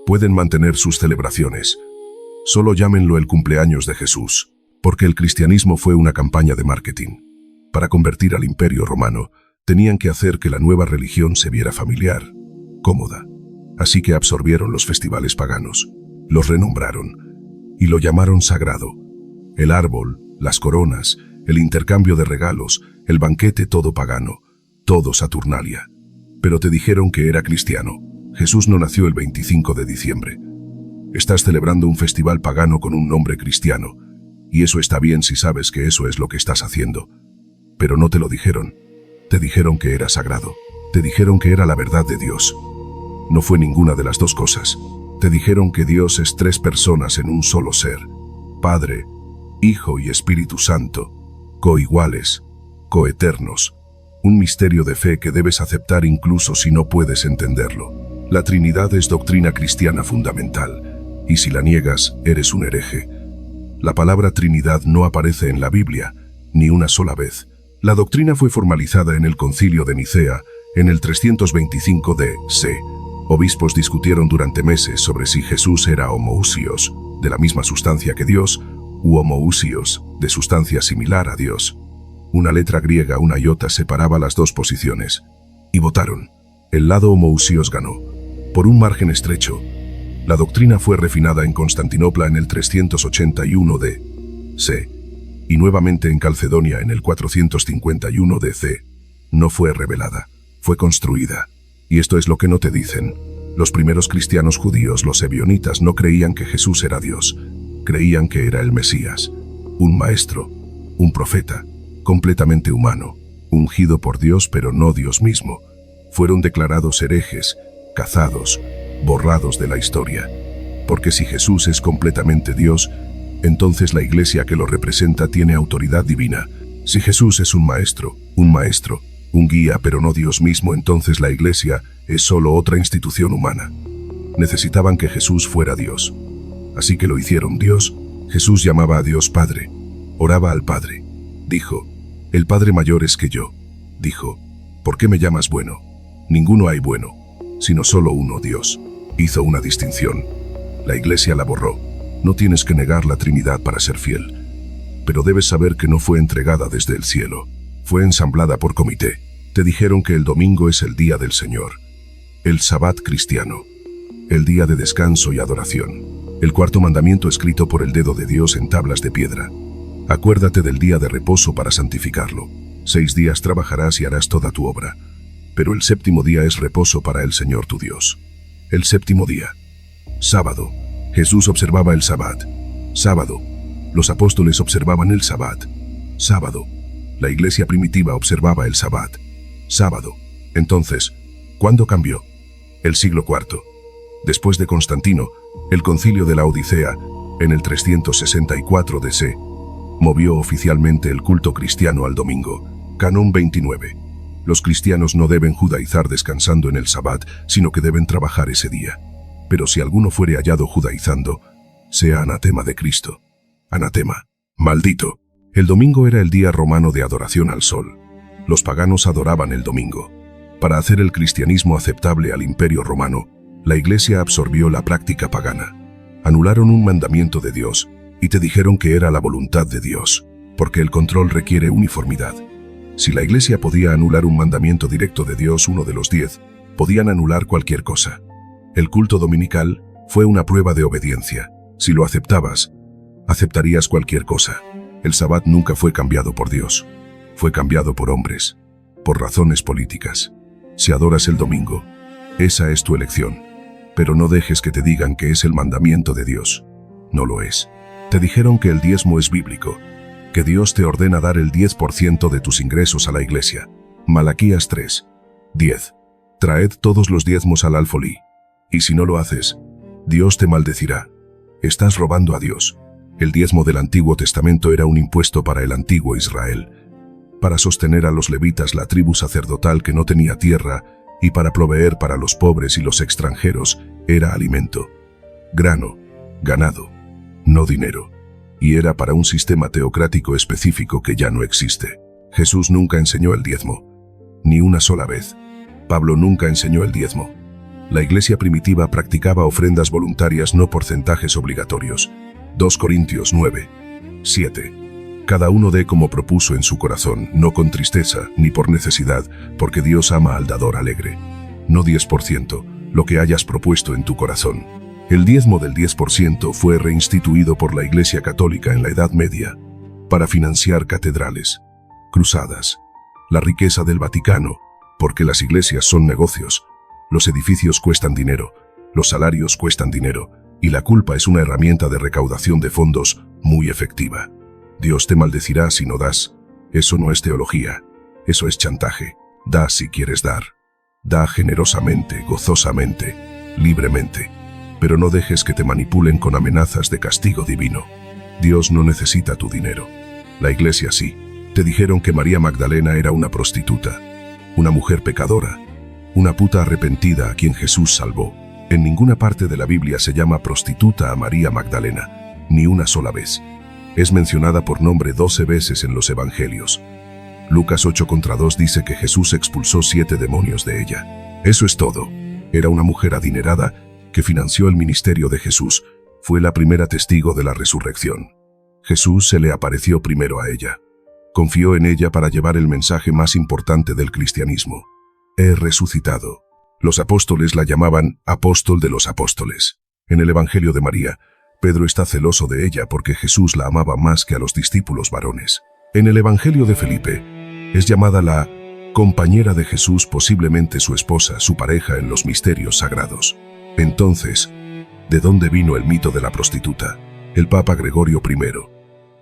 Speaker 1: pueden mantener sus celebraciones, solo llámenlo el cumpleaños de Jesús, porque el cristianismo fue una campaña de marketing. Para convertir al imperio romano, tenían que hacer que la nueva religión se viera familiar, cómoda. Así que absorbieron los festivales paganos, los renombraron y lo llamaron sagrado. El árbol, las coronas, el intercambio de regalos, el banquete, todo pagano, todo Saturnalia. Pero te dijeron que era cristiano. Jesús no nació el 25 de diciembre. Estás celebrando un festival pagano con un nombre cristiano, y eso está bien si sabes que eso es lo que estás haciendo. Pero no te lo dijeron. Te dijeron que era sagrado. Te dijeron que era la verdad de Dios. No fue ninguna de las dos cosas. Te dijeron que Dios es tres personas en un solo ser. Padre, Hijo y Espíritu Santo. Coiguales, coeternos. Un misterio de fe que debes aceptar incluso si no puedes entenderlo. La Trinidad es doctrina cristiana fundamental, y si la niegas, eres un hereje. La palabra Trinidad no aparece en la Biblia, ni una sola vez. La doctrina fue formalizada en el Concilio de Nicea, en el 325 d.C. Obispos discutieron durante meses sobre si Jesús era homoousios, de la misma sustancia que Dios, u homoousios, de sustancia similar a Dios. Una letra griega, una iota, separaba las dos posiciones. Y votaron. El lado homoousios ganó. Por un margen estrecho. La doctrina fue refinada en Constantinopla en el 381 d.C. y nuevamente en Calcedonia en el 451 d.C. No fue revelada, fue construida. Y esto es lo que no te dicen. Los primeros cristianos judíos, los ebionitas, no creían que Jesús era Dios. Creían que era el Mesías, un maestro, un profeta, completamente humano, ungido por Dios pero no Dios mismo. Fueron declarados herejes, cazados, borrados de la historia. Porque si Jesús es completamente Dios, entonces la iglesia que lo representa tiene autoridad divina. Si Jesús es un maestro, un guía pero no Dios mismo, entonces la iglesia es solo otra institución humana. Necesitaban que Jesús fuera Dios. Así que lo hicieron Dios. Jesús llamaba a Dios Padre. Oraba al Padre. Dijo, el Padre mayor es que yo. Dijo, ¿por qué me llamas bueno? Ninguno hay bueno, sino solo uno, Dios. Hizo una distinción. La iglesia la borró. No tienes que negar la Trinidad para ser fiel. Pero debes saber que no fue entregada desde el cielo. Fue ensamblada por comité. Te dijeron que el domingo es el día del Señor. El Sabbat cristiano. El día de descanso y adoración. El cuarto mandamiento escrito por el dedo de Dios en tablas de piedra. Acuérdate del día de reposo para santificarlo. 6 días trabajarás y harás toda tu obra. Pero el séptimo día es reposo para el Señor tu Dios. El séptimo día. Sábado. Jesús observaba el Sabbat. Sábado. Los apóstoles observaban el Sabbat. Sábado. La iglesia primitiva observaba el Sabbat. Sábado. Entonces, ¿cuándo cambió? El siglo IV. Después de Constantino, el concilio de la Odisea, en el 364 d.C., movió oficialmente el culto cristiano al domingo. Canon 29. Los cristianos no deben judaizar descansando en el Sabbat, sino que deben trabajar ese día. Pero si alguno fuere hallado judaizando, sea anatema de Cristo. Anatema. Maldito. El domingo era el día romano de adoración al sol. Los paganos adoraban el domingo. Para hacer el cristianismo aceptable al imperio romano, la iglesia absorbió la práctica pagana. Anularon un mandamiento de Dios y te dijeron que era la voluntad de Dios, porque el control requiere uniformidad. Si la iglesia podía anular un mandamiento directo de Dios, uno de los 10, podían anular cualquier cosa. El culto dominical fue una prueba de obediencia. Si lo aceptabas, aceptarías cualquier cosa. El Sabbat nunca fue cambiado por Dios. Fue cambiado por hombres, por razones políticas. Si adoras el domingo, esa es tu elección. Pero no dejes que te digan que es el mandamiento de Dios. No lo es. Te dijeron que el diezmo es bíblico, que Dios te ordena dar el 10% de tus ingresos a la iglesia. Malaquías 3, 10. Traed todos los diezmos al alfolí. Y si no lo haces, Dios te maldecirá. Estás robando a Dios. El diezmo del Antiguo Testamento era un impuesto para el antiguo Israel, para sostener a los levitas, la tribu sacerdotal que no tenía tierra, y para proveer para los pobres y los extranjeros, era alimento, grano, ganado, no dinero. Y era para un sistema teocrático específico que ya no existe. Jesús nunca enseñó el diezmo, ni una sola vez. Pablo nunca enseñó el diezmo. La iglesia primitiva practicaba ofrendas voluntarias, no porcentajes obligatorios. 2 Corintios 9, 7. Cada uno dé como propuso en su corazón, no con tristeza ni por necesidad, porque Dios ama al dador alegre. No 10%, lo que hayas propuesto en tu corazón. El diezmo del 10% fue reinstituido por la Iglesia Católica en la Edad Media para financiar catedrales, cruzadas, la riqueza del Vaticano, porque las iglesias son negocios. Los edificios cuestan dinero, los salarios cuestan dinero, y la culpa es una herramienta de recaudación de fondos muy efectiva. Dios te maldecirá si no das. Eso no es teología, eso es chantaje. Da si quieres dar. Da generosamente, gozosamente, libremente. Pero no dejes que te manipulen con amenazas de castigo divino. Dios no necesita tu dinero. La iglesia sí. Te dijeron que María Magdalena era una prostituta, una mujer pecadora, una puta arrepentida a quien Jesús salvó. En ninguna parte de la Biblia se llama prostituta a María Magdalena, ni una sola vez. Es mencionada por nombre 12 veces en los evangelios. Lucas 8:2 dice que Jesús expulsó 7 demonios de ella. Eso es todo. Era una mujer adinerada que financió el ministerio de Jesús. Fue la primera testigo de la resurrección. Jesús se le apareció primero a ella. Confió en ella para llevar el mensaje más importante del cristianismo. He resucitado. Los apóstoles la llamaban apóstol de los apóstoles. En el Evangelio de María, Pedro está celoso de ella porque Jesús la amaba más que a los discípulos varones. En el Evangelio de Felipe, es llamada la compañera de Jesús, posiblemente su esposa, su pareja en los misterios sagrados. Entonces, ¿de dónde vino el mito de la prostituta? El Papa Gregorio I,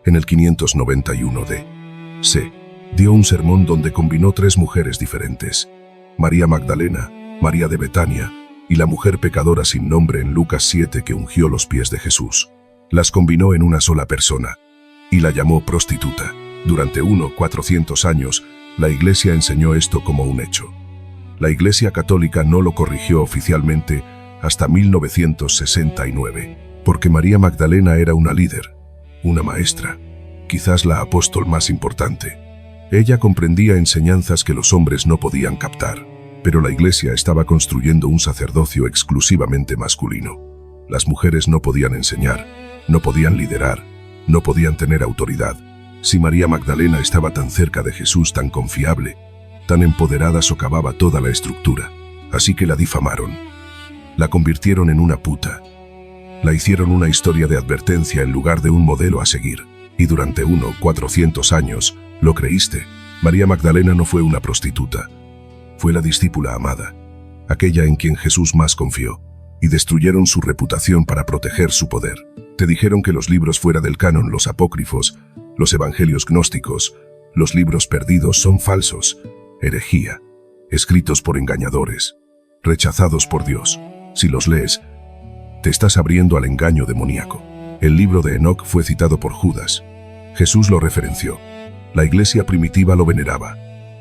Speaker 1: en el 591 d.C., dio un sermón donde combinó tres mujeres diferentes: María Magdalena, María de Betania y la mujer pecadora sin nombre en Lucas 7 que ungió los pies de Jesús. Las combinó en una sola persona y la llamó prostituta. Durante 400 años, la Iglesia enseñó esto como un hecho. La Iglesia Católica no lo corrigió oficialmente hasta 1969, porque María Magdalena era una líder, una maestra, quizás la apóstol más importante. Ella comprendía enseñanzas que los hombres no podían captar, pero la Iglesia estaba construyendo un sacerdocio exclusivamente masculino. Las mujeres no podían enseñar, no podían liderar, no podían tener autoridad. Si María Magdalena estaba tan cerca de Jesús, tan confiable, tan empoderada, socavaba toda la estructura. Así que la difamaron. La convirtieron en una puta. La hicieron una historia de advertencia en lugar de un modelo a seguir. Y durante 400 años, ¿lo creíste? María Magdalena no fue una prostituta. Fue la discípula amada, aquella en quien Jesús más confió. Y destruyeron su reputación para proteger su poder. Te dijeron que los libros fuera del canon, los apócrifos, los evangelios gnósticos, los libros perdidos son falsos, herejía, escritos por engañadores, rechazados por Dios. Si los lees, te estás abriendo al engaño demoníaco. El libro de Enoc fue citado por Judas. Jesús lo referenció. La iglesia primitiva lo veneraba.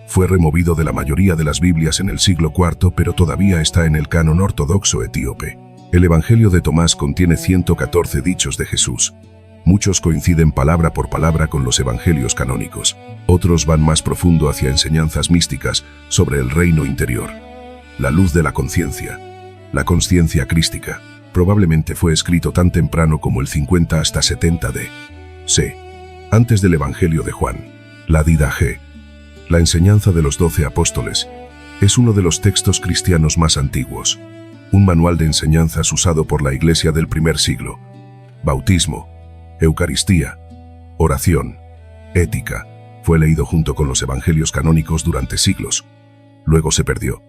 Speaker 1: Fue removido de la mayoría de las Biblias en el siglo IV, pero todavía está en el canon ortodoxo etíope. El Evangelio de Tomás contiene 114 dichos de Jesús. Muchos coinciden palabra por palabra con los evangelios canónicos. Otros van más profundo hacia enseñanzas místicas sobre el reino interior. La luz de la conciencia. La conciencia crística. Probablemente fue escrito tan temprano como el 50 hasta 70 d.C., antes del Evangelio de Juan. La Didache, la enseñanza de los 12 apóstoles, es uno de los textos cristianos más antiguos. Un manual de enseñanzas usado por la Iglesia del primer siglo. Bautismo, Eucaristía, oración, ética, fue leído junto con los evangelios canónicos durante siglos. Luego se perdió.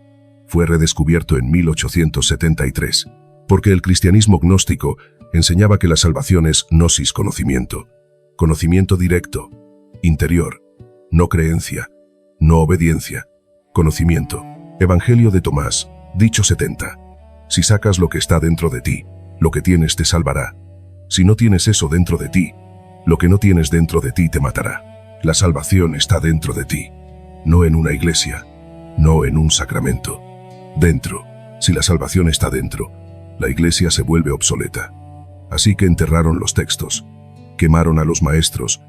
Speaker 1: Fue redescubierto en 1873, porque el cristianismo gnóstico enseñaba que la salvación es gnosis, conocimiento. Conocimiento directo, interior, no creencia, no obediencia, conocimiento. Evangelio de Tomás, dicho 70. Si sacas lo que está dentro de ti, lo que tienes te salvará. Si no tienes eso dentro de ti, lo que no tienes dentro de ti te matará. La salvación está dentro de ti, no en una iglesia, no en un sacramento. Dentro. Si la salvación está dentro, la iglesia se vuelve obsoleta. Así que enterraron los textos, quemaron a los maestros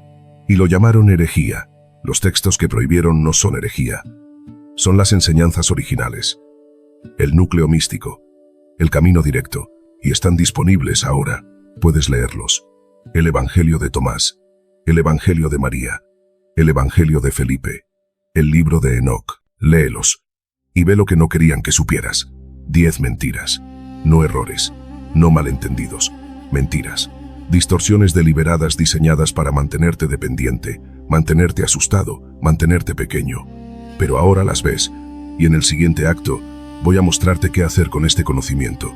Speaker 1: y lo llamaron herejía. Los textos que prohibieron no son herejía, son las enseñanzas originales, el núcleo místico, el camino directo, y están disponibles ahora. Puedes leerlos. El Evangelio de Tomás, el Evangelio de María, el Evangelio de Felipe, el libro de Enoc. Léelos y ve lo que no querían que supieras. 10 mentiras, no errores, no malentendidos, mentiras. Distorsiones deliberadas diseñadas para mantenerte dependiente, mantenerte asustado, mantenerte pequeño. Pero ahora las ves, y en el siguiente acto voy a mostrarte qué hacer con este conocimiento.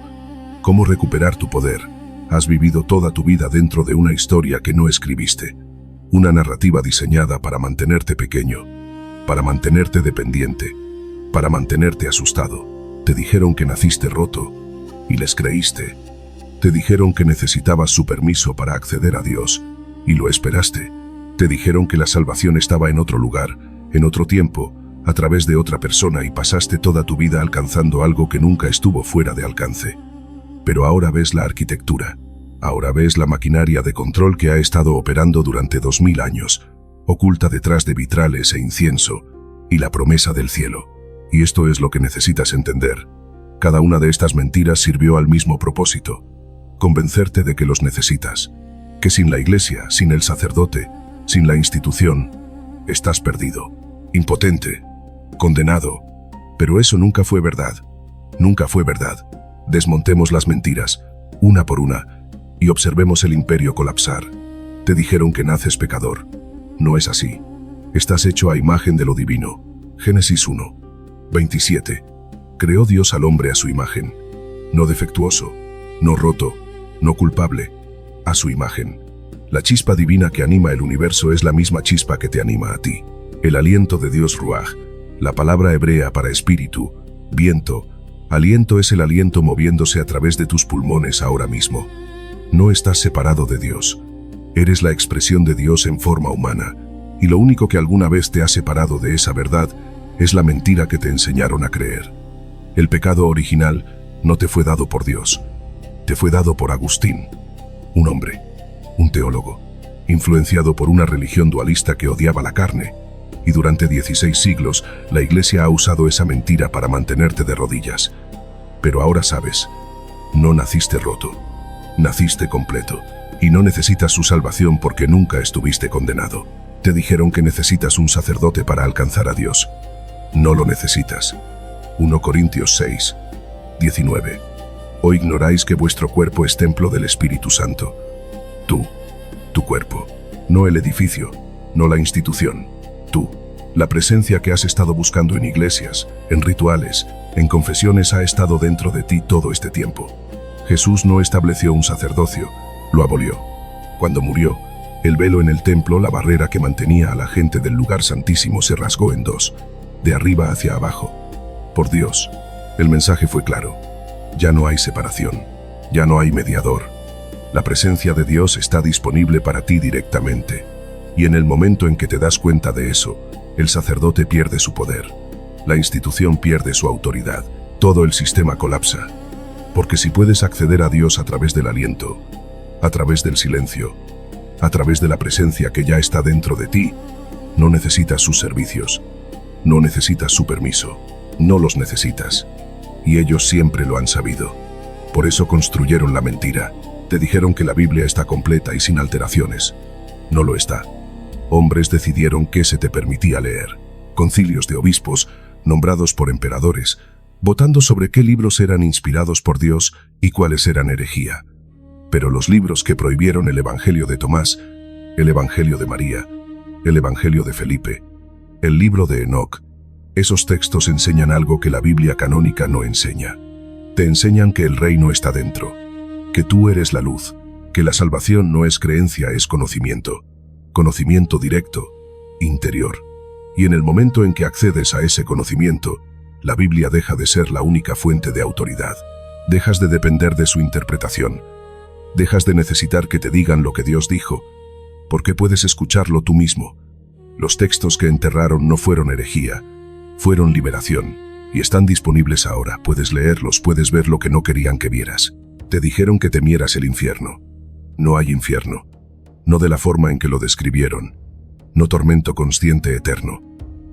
Speaker 1: Cómo recuperar tu poder. Has vivido toda tu vida dentro de una historia que no escribiste. Una narrativa diseñada para mantenerte pequeño, para mantenerte dependiente, para mantenerte asustado. Te dijeron que naciste roto, y les creíste. Te dijeron que necesitabas su permiso para acceder a Dios, y lo esperaste. Te dijeron que la salvación estaba en otro lugar, en otro tiempo, a través de otra persona, y pasaste toda tu vida alcanzando algo que nunca estuvo fuera de alcance. Pero ahora ves la arquitectura, ahora ves la maquinaria de control que ha estado operando durante 2000 años, oculta detrás de vitrales e incienso, y la promesa del cielo. Y esto es lo que necesitas entender. Cada una de estas mentiras sirvió al mismo propósito: convencerte de que los necesitas, que sin la iglesia, sin el sacerdote, sin la institución, estás perdido, impotente, condenado. Pero eso nunca fue verdad. Nunca fue verdad. Desmontemos las mentiras, una por una, y observemos el imperio colapsar. Te dijeron que naces pecador. No es así. Estás hecho a imagen de lo divino. Génesis 1, 27. Creó Dios al hombre a su imagen. No defectuoso, no roto, no culpable. A su imagen. La chispa divina que anima el universo es la misma chispa que te anima a ti. El aliento de Dios Ruaj, la palabra hebrea para espíritu, viento. Aliento es el aliento moviéndose a través de tus pulmones ahora mismo. No estás separado de Dios. Eres la expresión de Dios en forma humana, y lo único que alguna vez te ha separado de esa verdad es la mentira que te enseñaron a creer. El pecado original no te fue dado por Dios, te fue dado por Agustín, un hombre, un teólogo, influenciado por una religión dualista que odiaba la carne, y durante 16 siglos la Iglesia ha usado esa mentira para mantenerte de rodillas. Pero ahora sabes, no naciste roto, naciste completo, y no necesitas su salvación porque nunca estuviste condenado. Te dijeron que necesitas un sacerdote para alcanzar a Dios. No lo necesitas. 1 Corintios 6, 19. ¿O ignoráis que vuestro cuerpo es templo del Espíritu Santo? Tú, tu cuerpo, no el edificio, no la institución. Tú, la presencia que has estado buscando en iglesias, en rituales, en confesiones ha estado dentro de ti todo este tiempo. Jesús no estableció un sacerdocio, lo abolió. Cuando murió, el velo en el templo, la barrera que mantenía a la gente del lugar santísimo, se rasgó en dos, de arriba hacia abajo. Por Dios, el mensaje fue claro. Ya no hay separación, ya no hay mediador. La presencia de Dios está disponible para ti directamente. Y en el momento en que te das cuenta de eso, el sacerdote pierde su poder. La institución pierde su autoridad. Todo el sistema colapsa. Porque si puedes acceder a Dios a través del aliento, a través del silencio, a través de la presencia que ya está dentro de ti, no necesitas sus servicios, no necesitas su permiso, no los necesitas. Y ellos siempre lo han sabido. Por eso construyeron la mentira. Te dijeron que la Biblia está completa y sin alteraciones. No lo está. Hombres decidieron qué se te permitía leer. Concilios de obispos, nombrados por emperadores, votando sobre qué libros eran inspirados por Dios y cuáles eran herejía. Pero los libros que prohibieron: el Evangelio de Tomás, el Evangelio de María, el Evangelio de Felipe, el libro de Enoc, esos textos enseñan algo que la Biblia canónica no enseña. Te enseñan que el reino está dentro, que tú eres la luz, que la salvación no es creencia, es conocimiento. Conocimiento directo, interior. Y en el momento en que accedes a ese conocimiento, la Biblia deja de ser la única fuente de autoridad. Dejas de depender de su interpretación. Dejas de necesitar que te digan lo que Dios dijo, porque puedes escucharlo tú mismo. Los textos que enterraron no fueron herejía, fueron liberación, y están disponibles ahora. Puedes leerlos, puedes ver lo que no querían que vieras. Te dijeron que temieras el infierno. No hay infierno. No de la forma en que lo describieron. No tormento consciente eterno.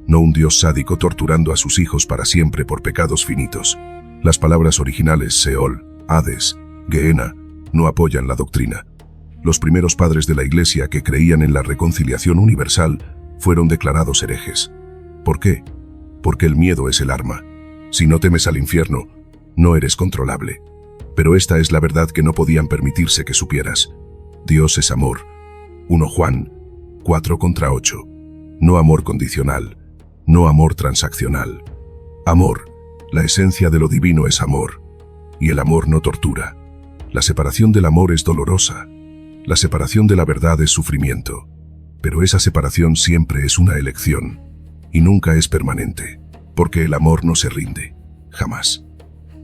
Speaker 1: No un Dios sádico torturando a sus hijos para siempre por pecados finitos. Las palabras originales Seol, Hades, Gehenna, no apoyan la doctrina. Los primeros padres de la Iglesia que creían en la reconciliación universal fueron declarados herejes. ¿Por qué? Porque el miedo es el arma. Si no temes al infierno, no eres controlable. Pero esta es la verdad que no podían permitirse que supieras. Dios es amor. 1 Juan 4:8. No amor condicional, no amor transaccional. Amor, la esencia de lo divino es amor, y el amor no tortura. La separación del amor es dolorosa, la separación de la verdad es sufrimiento, pero esa separación siempre es una elección, y nunca es permanente, porque el amor no se rinde, jamás.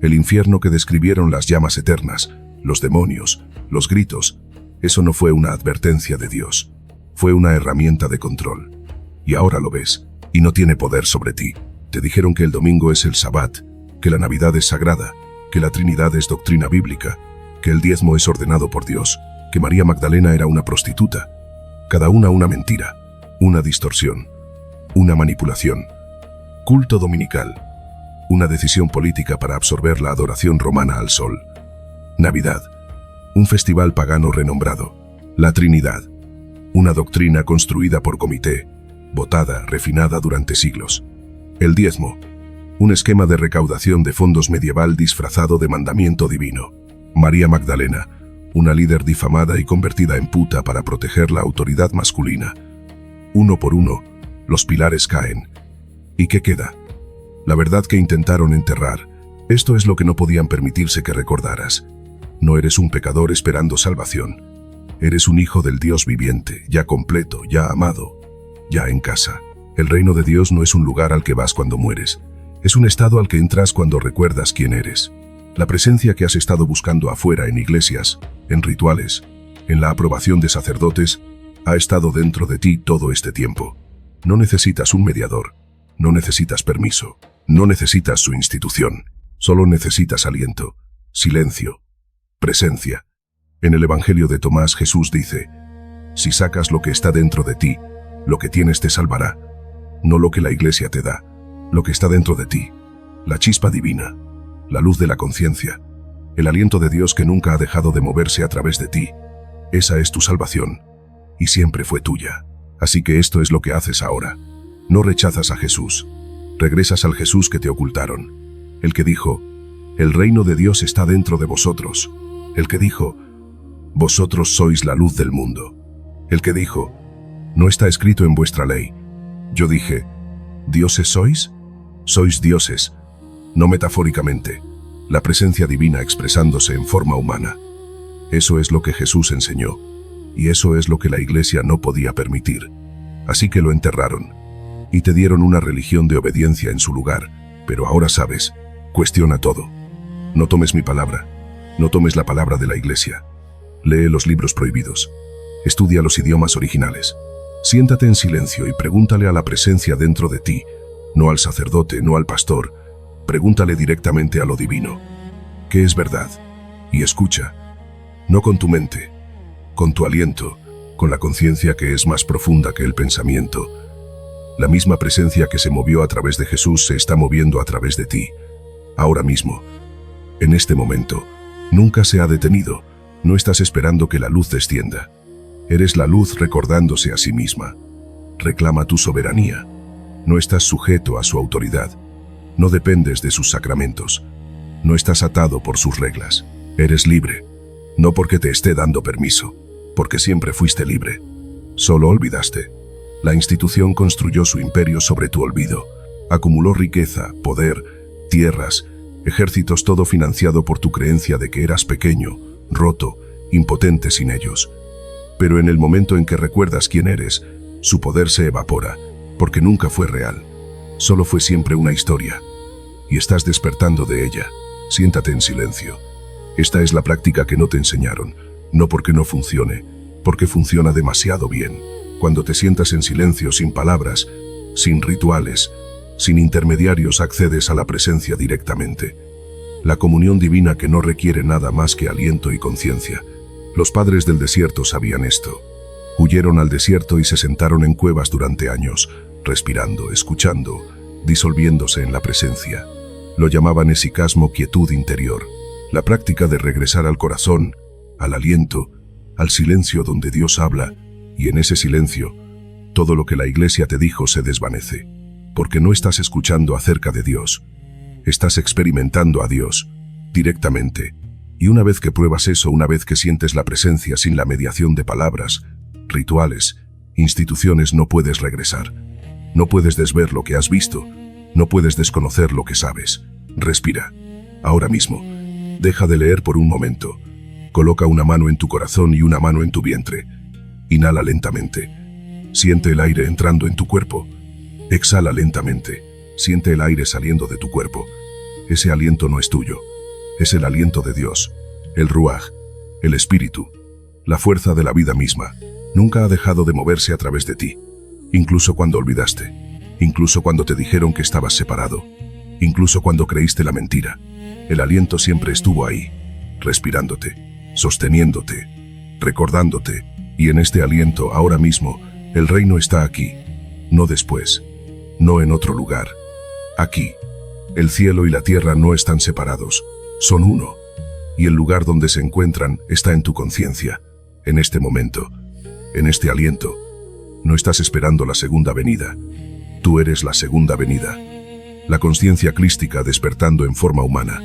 Speaker 1: El infierno que describieron las llamas eternas, los demonios, los gritos, eso no fue una advertencia de Dios, fue una herramienta de control. Y ahora lo ves, y no tiene poder sobre ti. Te dijeron que el domingo es el Sabbat, que la Navidad es sagrada, que la Trinidad es doctrina bíblica, que el diezmo es ordenado por Dios, que María Magdalena era una prostituta. Cada una mentira, una distorsión, una manipulación. Culto dominical, una decisión política para absorber la adoración romana al sol. Navidad, Un festival pagano renombrado. La Trinidad. Una doctrina construida por comité, votada, refinada durante siglos. El diezmo. Un esquema de recaudación de fondos medieval disfrazado de mandamiento divino. María Magdalena. Una líder difamada y convertida en puta para proteger la autoridad masculina. Uno por uno, los pilares caen. ¿Y qué queda? La verdad que intentaron enterrar. Esto es lo que no podían permitirse que recordaras. No eres un pecador esperando salvación. Eres un hijo del Dios viviente, ya completo, ya amado, ya en casa. El reino de Dios no es un lugar al que vas cuando mueres. Es un estado al que entras cuando recuerdas quién eres. La presencia que has estado buscando afuera en iglesias, en rituales, en la aprobación de sacerdotes, ha estado dentro de ti todo este tiempo. No necesitas un mediador, no necesitas permiso, no necesitas su institución. Solo necesitas aliento, silencio, presencia. En el Evangelio de Tomás Jesús dice: si sacas lo que está dentro de ti, lo que tienes te salvará. No lo que la iglesia te da, lo que está dentro de ti. La chispa divina, la luz de la conciencia, el aliento de Dios que nunca ha dejado de moverse a través de ti. Esa es tu salvación, y siempre fue tuya. Así que esto es lo que haces ahora. No rechazas a Jesús, regresas al Jesús que te ocultaron. El que dijo: el reino de Dios está dentro de vosotros. El que dijo: vosotros sois la luz del mundo. El que dijo: no está escrito en vuestra ley. Yo dije: ¿dioses sois? Sois dioses, no metafóricamente, la presencia divina expresándose en forma humana. Eso es lo que Jesús enseñó, y eso es lo que la iglesia no podía permitir. Así que lo enterraron, y te dieron una religión de obediencia en su lugar. Pero ahora sabes, cuestiona todo. No tomes mi palabra, no tomes la palabra de la iglesia. Lee los libros prohibidos, estudia los idiomas originales. Siéntate en silencio y pregúntale a la presencia dentro de ti, no al sacerdote, no al pastor. Pregúntale directamente a lo divino. ¿Qué es verdad? Y escucha, no con tu mente, con tu aliento, con la conciencia que es más profunda que el pensamiento. La misma presencia que se movió a través de Jesús se está moviendo a través de ti, ahora mismo, en este momento. Nunca se ha detenido, no estás esperando que la luz descienda. Eres la luz recordándose a sí misma. Reclama tu soberanía. No estás sujeto a su autoridad. No dependes de sus sacramentos. No estás atado por sus reglas. Eres libre. No porque te esté dando permiso, porque siempre fuiste libre. Solo olvidaste. La institución construyó su imperio sobre tu olvido. Acumuló riqueza, poder, tierras, ejércitos, todo financiado por tu creencia de que eras pequeño, roto, impotente sin ellos. Pero en el momento en que recuerdas quién eres, su poder se evapora, porque nunca fue real. Solo fue siempre una historia. Y estás despertando de ella. Siéntate en silencio. Esta es la práctica que no te enseñaron, no porque no funcione, porque funciona demasiado bien. Cuando te sientas en silencio, sin palabras, sin rituales, sin intermediarios, accedes a la presencia directamente. La comunión divina que no requiere nada más que aliento y conciencia. Los padres del desierto sabían esto. Huyeron al desierto y se sentaron en cuevas durante años, respirando, escuchando, disolviéndose en la presencia. Lo llamaban esicasmo, quietud interior. La práctica de regresar al corazón, al aliento, al silencio donde Dios habla, y en ese silencio, todo lo que la iglesia te dijo se desvanece. Porque no estás escuchando acerca de Dios. Estás experimentando a Dios, directamente. Y una vez que pruebas eso, una vez que sientes la presencia sin la mediación de palabras, rituales, instituciones, no puedes regresar. No puedes desver lo que has visto. No puedes desconocer lo que sabes. Respira. Ahora mismo. Deja de leer por un momento. Coloca una mano en tu corazón y una mano en tu vientre. Inhala lentamente. Siente el aire entrando en tu cuerpo. Exhala lentamente. Siente el aire saliendo de tu cuerpo. Ese aliento no es tuyo. Es el aliento de Dios, el Ruaj, el Espíritu, la fuerza de la vida misma. Nunca ha dejado de moverse a través de ti. Incluso cuando olvidaste. Incluso cuando te dijeron que estabas separado. Incluso cuando creíste la mentira. El aliento siempre estuvo ahí, respirándote, sosteniéndote, recordándote. Y en este aliento, ahora mismo, el reino está aquí. No después. No en otro lugar. Aquí. El cielo y la tierra no están separados. Son uno. y el lugar donde se encuentran está en tu conciencia, en este momento, en este aliento. No estás esperando la segunda venida. Tú eres la segunda venida. La conciencia crística despertando en forma humana.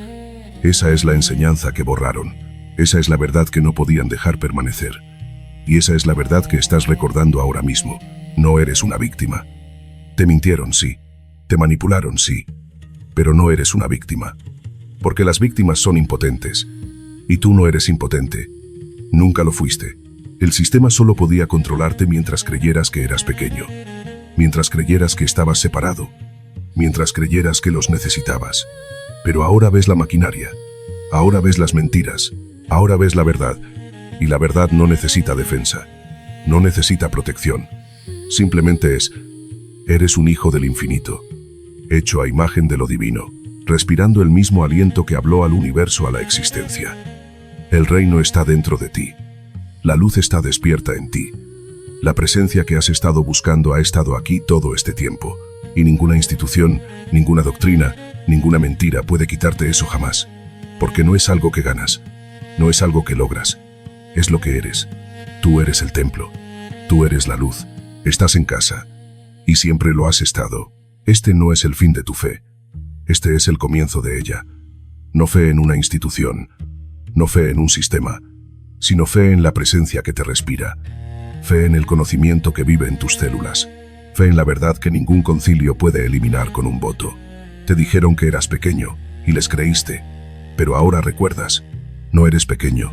Speaker 1: Esa es la enseñanza que borraron. Esa es la verdad que no podían dejar permanecer. Y esa es la verdad que estás recordando ahora mismo. No eres una víctima. Te mintieron, sí. Te manipularon, sí. Pero no eres una víctima. Porque las víctimas son impotentes. Y tú no eres impotente. Nunca lo fuiste. El sistema solo podía controlarte mientras creyeras que eras pequeño. Mientras creyeras que estabas separado. Mientras creyeras que los necesitabas. Pero ahora ves la maquinaria. Ahora ves las mentiras. Ahora ves la verdad. Y la verdad no necesita defensa. No necesita protección. Simplemente es: eres un hijo del infinito, hecho a imagen de lo divino, respirando el mismo aliento que habló al universo a la existencia. El reino está dentro de ti. La luz está despierta en ti. La presencia que has estado buscando ha estado aquí todo este tiempo. Y ninguna institución, ninguna doctrina, ninguna mentira puede quitarte eso jamás. Porque no es algo que ganas. No es algo que logras. Es lo que eres. Tú eres el templo. Tú eres la luz. Estás en casa. Y siempre lo has estado. Este no es el fin de tu fe. Este es el comienzo de ella. No fe en una institución. No fe en un sistema. Sino fe en la presencia que te respira. Fe en el conocimiento que vive en tus células. Fe en la verdad que ningún concilio puede eliminar con un voto. Te dijeron que eras pequeño, y les creíste. Pero ahora recuerdas. No eres pequeño.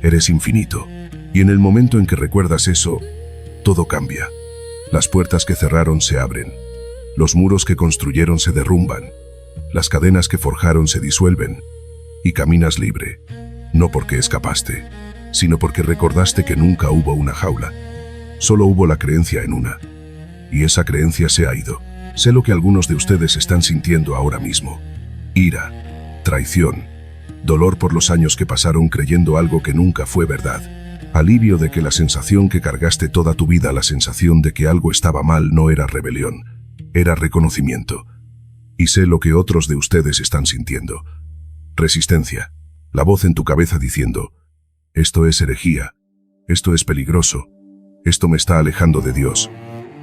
Speaker 1: Eres infinito. Y en el momento en que recuerdas eso, todo cambia. Las puertas que cerraron se abren. Los muros que construyeron se derrumban. Las cadenas que forjaron se disuelven. Y caminas libre. No porque escapaste, sino porque recordaste que nunca hubo una jaula. Solo hubo la creencia en una. Y esa creencia se ha ido. Sé lo que algunos de ustedes están sintiendo ahora mismo. Ira, traición, dolor por los años que pasaron creyendo algo que nunca fue verdad. Alivio de que la sensación que cargaste toda tu vida, la sensación de que algo estaba mal, no era rebelión, era reconocimiento. Y sé lo que otros de ustedes están sintiendo. Resistencia. La voz en tu cabeza diciendo: esto es herejía, esto es peligroso, esto me está alejando de Dios.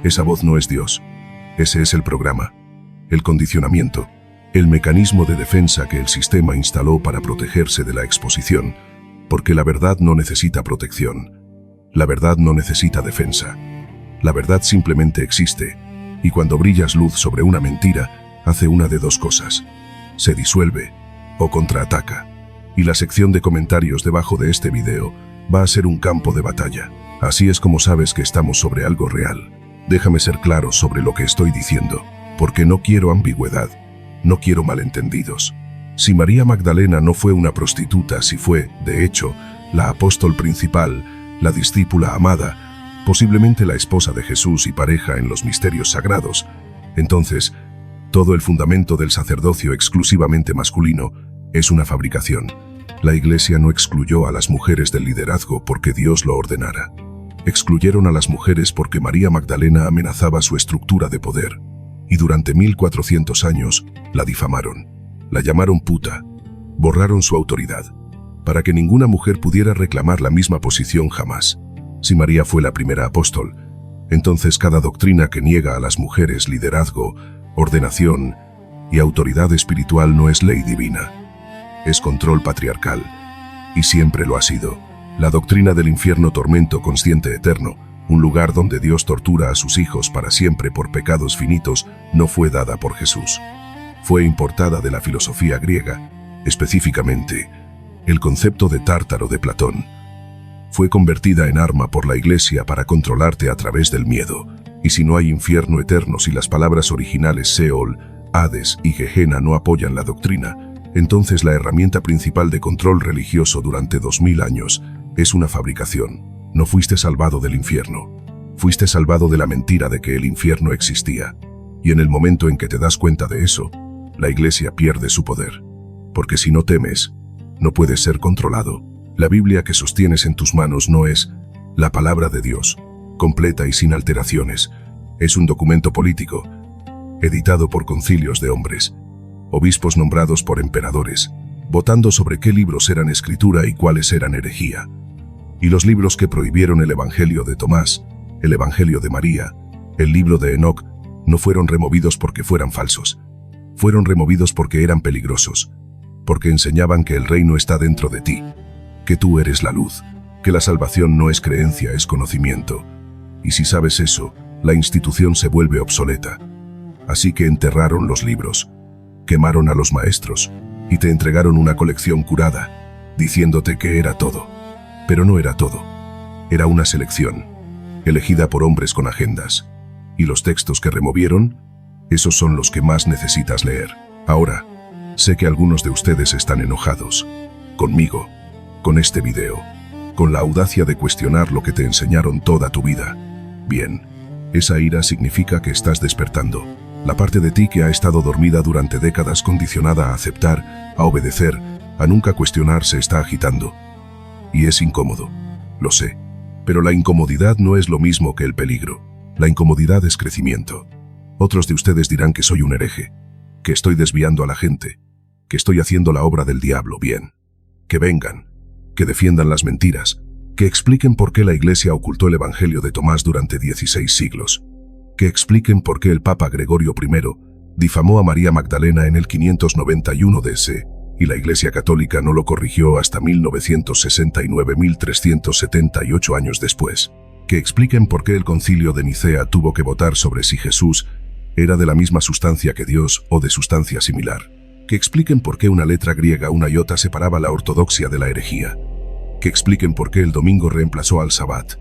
Speaker 1: Esa voz no es Dios. Ese es el programa, el condicionamiento, el mecanismo de defensa que el sistema instaló para protegerse de la exposición, porque la verdad no necesita protección. La verdad no necesita defensa. La verdad simplemente existe, y cuando brillas luz sobre una mentira, hace una de dos cosas: se disuelve o contraataca. Y la sección de comentarios debajo de este video va a ser un campo de batalla. Así es como sabes que estamos sobre algo real. Déjame ser claro sobre lo que estoy diciendo, porque no quiero ambigüedad, no quiero malentendidos. Si María Magdalena no fue una prostituta, si fue, de hecho, la apóstol principal, la discípula amada, posiblemente la esposa de Jesús y pareja en los misterios sagrados, entonces, todo el fundamento del sacerdocio exclusivamente masculino es una fabricación. La Iglesia no excluyó a las mujeres del liderazgo porque Dios lo ordenara. Excluyeron a las mujeres porque María Magdalena amenazaba su estructura de poder. Y durante 1400 años la difamaron. La llamaron puta. Borraron su autoridad. Para que ninguna mujer pudiera reclamar la misma posición jamás. Si María fue la primera apóstol, entonces cada doctrina que niega a las mujeres liderazgo, ordenación y autoridad espiritual no es ley divina. Es control patriarcal, y siempre lo ha sido. La doctrina del infierno, tormento consciente eterno, un lugar donde Dios tortura a sus hijos para siempre por pecados finitos, no fue dada por Jesús. Fue importada de la filosofía griega, específicamente, el concepto de Tártaro de Platón. Fue convertida en arma por la Iglesia para controlarte a través del miedo. Y si no hay infierno eterno, si las palabras originales Seol, Hades y Gehenna no apoyan la doctrina, entonces la herramienta principal de control religioso durante 2000 años es una fabricación. No fuiste salvado del infierno. Fuiste salvado de la mentira de que el infierno existía. Y en el momento en que te das cuenta de eso, la Iglesia pierde su poder. Porque si no temes, no puedes ser controlado. La Biblia que sostienes en tus manos no es la palabra de Dios, completa y sin alteraciones. Es un documento político, editado por concilios de hombres, obispos nombrados por emperadores, votando sobre qué libros eran escritura y cuáles eran herejía. Y los libros que prohibieron el Evangelio de Tomás, el Evangelio de María, el libro de Enoc, no fueron removidos porque fueran falsos. Fueron removidos porque eran peligrosos, porque enseñaban que el reino está dentro de ti, que tú eres la luz, que la salvación no es creencia, es conocimiento. Y si sabes eso, la institución se vuelve obsoleta. Así que enterraron los libros, quemaron a los maestros y te entregaron una colección curada, diciéndote que era todo. Pero no era todo. Era una selección, elegida por hombres con agendas. Y los textos que removieron, esos son los que más necesitas leer. Ahora, sé que algunos de ustedes están enojados conmigo, con este video, con la audacia de cuestionar lo que te enseñaron toda tu vida. Bien, esa ira significa que estás despertando. La parte de ti que ha estado dormida durante décadas, condicionada a aceptar, a obedecer, a nunca cuestionar, se está agitando. Y es incómodo, lo sé. Pero la incomodidad no es lo mismo que el peligro. La incomodidad es crecimiento. Otros de ustedes dirán que soy un hereje, que estoy desviando a la gente, que estoy haciendo la obra del diablo. Bien, que vengan, que defiendan las mentiras, que expliquen por qué la Iglesia ocultó el Evangelio de Tomás durante 16 siglos, que expliquen por qué el Papa Gregorio I difamó a María Magdalena en el 591 DC, y la Iglesia Católica no lo corrigió hasta 1969, 1378 años después. Que expliquen por qué el Concilio de Nicea tuvo que votar sobre si Jesús era de la misma sustancia que Dios o de sustancia similar. Que expliquen por qué una letra griega, una iota, separaba la ortodoxia de la herejía. Que expliquen por qué el domingo reemplazó al Sabbat.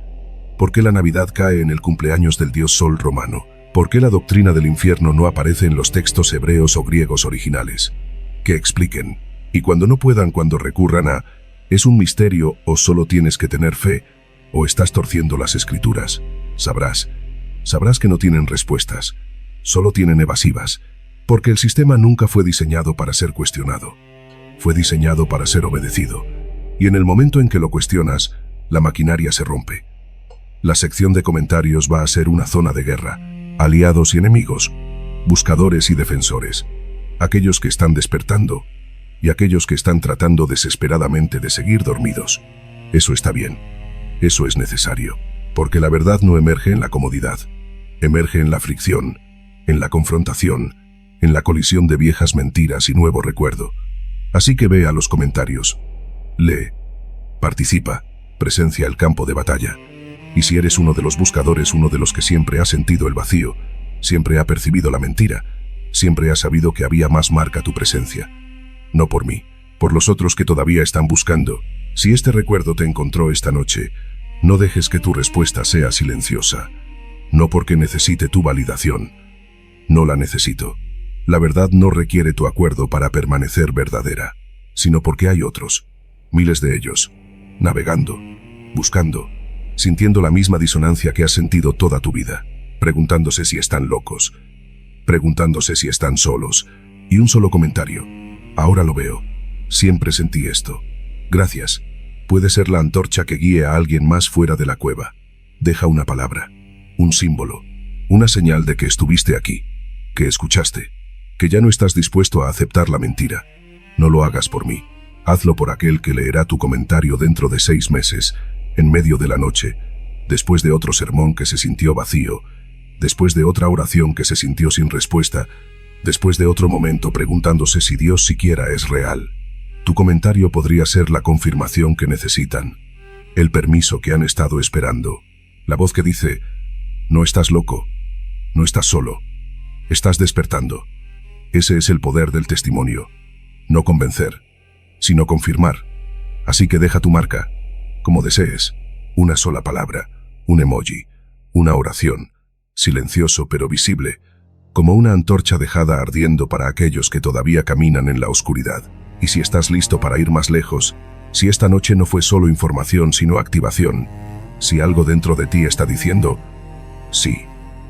Speaker 1: Por qué la Navidad cae en el cumpleaños del dios Sol romano. Por qué la doctrina del infierno no aparece en los textos hebreos o griegos originales. Que expliquen. Y cuando no puedan, cuando recurran a «es un misterio» o «solo tienes que tener fe», o «estás torciendo las escrituras», sabrás que no tienen respuestas, solo tienen evasivas, porque el sistema nunca fue diseñado para ser cuestionado, fue diseñado para ser obedecido, y en el momento en que lo cuestionas, la maquinaria se rompe. La sección de comentarios va a ser una zona de guerra, aliados y enemigos, buscadores y defensores, aquellos que están despertando y aquellos que están tratando desesperadamente de seguir dormidos. Eso está bien. Eso es necesario, porque la verdad no emerge en la comodidad, emerge en la fricción, en la confrontación, en la colisión de viejas mentiras y nuevo recuerdo. Así que ve a los comentarios, lee, participa, presencia el campo de batalla. Y si eres uno de los buscadores, uno de los que siempre ha sentido el vacío, siempre ha percibido la mentira, siempre ha sabido que había más, marca tu presencia. No por mí, por los otros que todavía están buscando. Si este recuerdo te encontró esta noche, no dejes que tu respuesta sea silenciosa. No porque necesite tu validación. No la necesito. La verdad no requiere tu acuerdo para permanecer verdadera, sino porque hay otros, miles de ellos, navegando, buscando, sintiendo la misma disonancia que has sentido toda tu vida, preguntándose si están locos, preguntándose si están solos, y un solo comentario. Ahora lo veo. Siempre sentí esto. Gracias. Puede ser la antorcha que guíe a alguien más fuera de la cueva. Deja una palabra, un símbolo, una señal de que estuviste aquí, que escuchaste, que ya no estás dispuesto a aceptar la mentira. No lo hagas por mí. Hazlo por aquel que leerá tu comentario dentro de 6 meses, en medio de la noche, después de otro sermón que se sintió vacío, después de otra oración que se sintió sin respuesta, después de otro momento preguntándose si Dios siquiera es real. Tu comentario podría ser la confirmación que necesitan, el permiso que han estado esperando, la voz que dice, no estás loco, no estás solo, estás despertando. Ese es el poder del testimonio, no convencer, sino confirmar. Así que deja tu marca, como desees, una sola palabra, un emoji, una oración, silencioso pero visible, como una antorcha dejada ardiendo para aquellos que todavía caminan en la oscuridad. Y si estás listo para ir más lejos, si esta noche no fue solo información sino activación, si algo dentro de ti está diciendo, sí,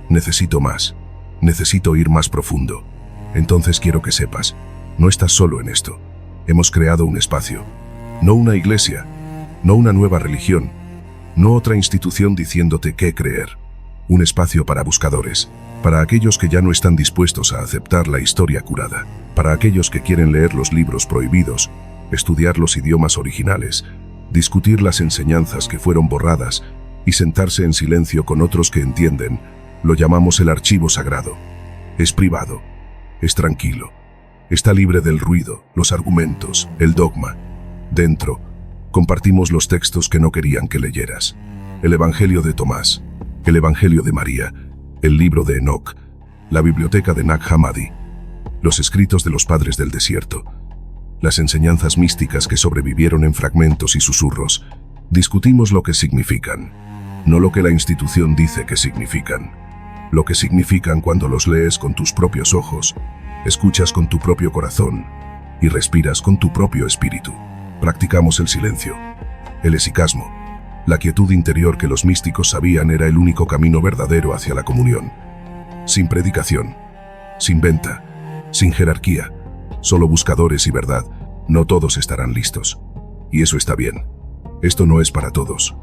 Speaker 1: necesito más, necesito ir más profundo, entonces quiero que sepas, no estás solo en esto. Hemos creado un espacio, no una iglesia, no una nueva religión, no otra institución diciéndote qué creer. Un espacio para buscadores, para aquellos que ya no están dispuestos a aceptar la historia curada, para aquellos que quieren leer los libros prohibidos, estudiar los idiomas originales, discutir las enseñanzas que fueron borradas y sentarse en silencio con otros que entienden. Lo llamamos el archivo sagrado. Es privado, es tranquilo, está libre del ruido, los argumentos, el dogma. Dentro, compartimos los textos que no querían que leyeras. El Evangelio de Tomás, el Evangelio de María, el libro de Enoc, la biblioteca de Nag Hammadi, los escritos de los padres del desierto, las enseñanzas místicas que sobrevivieron en fragmentos y susurros. Discutimos lo que significan, no lo que la institución dice que significan. Lo que significan cuando los lees con tus propios ojos, escuchas con tu propio corazón y respiras con tu propio espíritu. Practicamos el silencio, el esicasmo, la quietud interior que los místicos sabían era el único camino verdadero hacia la comunión. Sin predicación, sin venta, sin jerarquía, solo buscadores y verdad. No todos estarán listos. Y eso está bien. Esto no es para todos.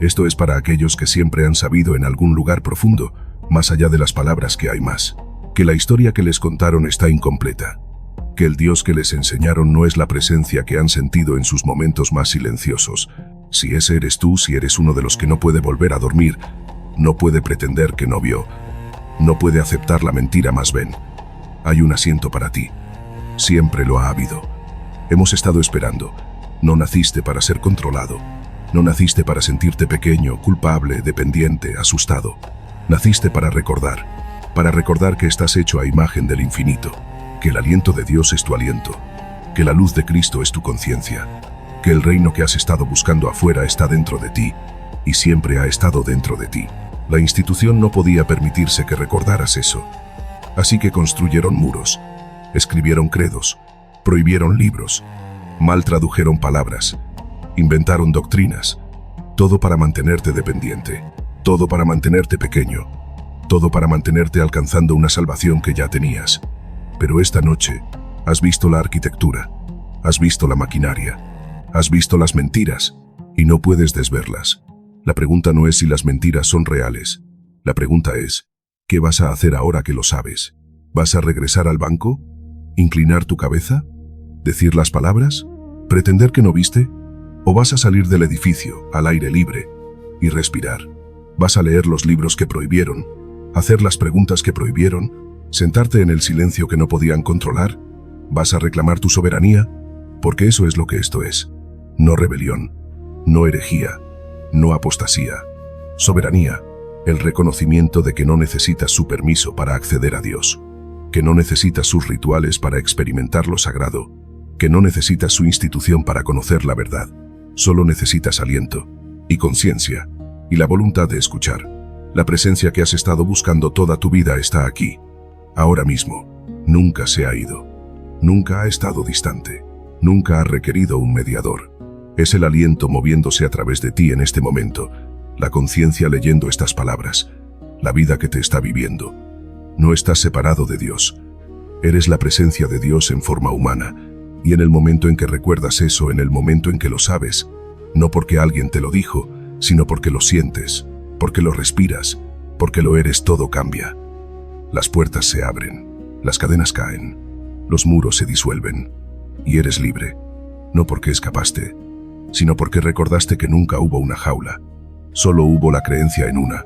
Speaker 1: Esto es para aquellos que siempre han sabido en algún lugar profundo, más allá de las palabras, que hay más. Que la historia que les contaron está incompleta. Que el Dios que les enseñaron no es la presencia que han sentido en sus momentos más silenciosos. Si ese eres tú, si eres uno de los que no puede volver a dormir, no puede pretender que no vio, no puede aceptar la mentira, más ven. Hay un asiento para ti. Siempre lo ha habido. Hemos estado esperando. No naciste para ser controlado. No naciste para sentirte pequeño, culpable, dependiente, asustado. Naciste para recordar que estás hecho a imagen del infinito, que el aliento de Dios es tu aliento, que la luz de Cristo es tu conciencia, que el reino que has estado buscando afuera está dentro de ti y siempre ha estado dentro de ti. La institución no podía permitirse que recordaras eso. Así que construyeron muros, escribieron credos, prohibieron libros, mal tradujeron palabras, inventaron doctrinas, todo para mantenerte dependiente, todo para mantenerte pequeño, todo para mantenerte alcanzando una salvación que ya tenías. Pero esta noche has visto la arquitectura, has visto la maquinaria, has visto las mentiras y no puedes desverlas. La pregunta no es si las mentiras son reales. La pregunta es, ¿qué vas a hacer ahora que lo sabes? ¿Vas a regresar al banco? ¿Inclinar tu cabeza? ¿Decir las palabras? ¿Pretender que no viste? ¿O vas a salir del edificio, al aire libre, y respirar? ¿Vas a leer los libros que prohibieron? ¿Hacer las preguntas que prohibieron? ¿Sentarte en el silencio que no podían controlar? ¿Vas a reclamar tu soberanía? Porque eso es lo que esto es. No rebelión, no herejía, no apostasía. Soberanía, el reconocimiento de que no necesitas su permiso para acceder a Dios, que no necesitas sus rituales para experimentar lo sagrado, que no necesitas su institución para conocer la verdad. Solo necesitas aliento y conciencia y la voluntad de escuchar. La presencia que has estado buscando toda tu vida está aquí, ahora mismo. Nunca se ha ido, nunca ha estado distante, nunca ha requerido un mediador. Es el aliento moviéndose a través de ti en este momento, la conciencia leyendo estas palabras, la vida que te está viviendo. No estás separado de Dios. Eres la presencia de Dios en forma humana, y en el momento en que recuerdas eso, en el momento en que lo sabes, no porque alguien te lo dijo, sino porque lo sientes, porque lo respiras, porque lo eres, todo cambia. Las puertas se abren, las cadenas caen, los muros se disuelven, y eres libre, no porque escapaste, sino porque recordaste que nunca hubo una jaula, solo hubo la creencia en una,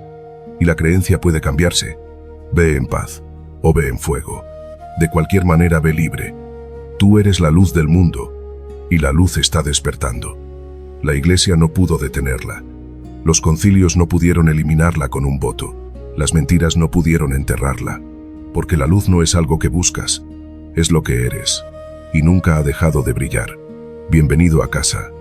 Speaker 1: y la creencia puede cambiarse. Ve en paz, o ve en fuego. De cualquier manera, ve libre. Tú eres la luz del mundo, y la luz está despertando. La Iglesia no pudo detenerla. Los concilios no pudieron eliminarla con un voto. Las mentiras no pudieron enterrarla. Porque la luz no es algo que buscas, es lo que eres, y nunca ha dejado de brillar. Bienvenido a casa.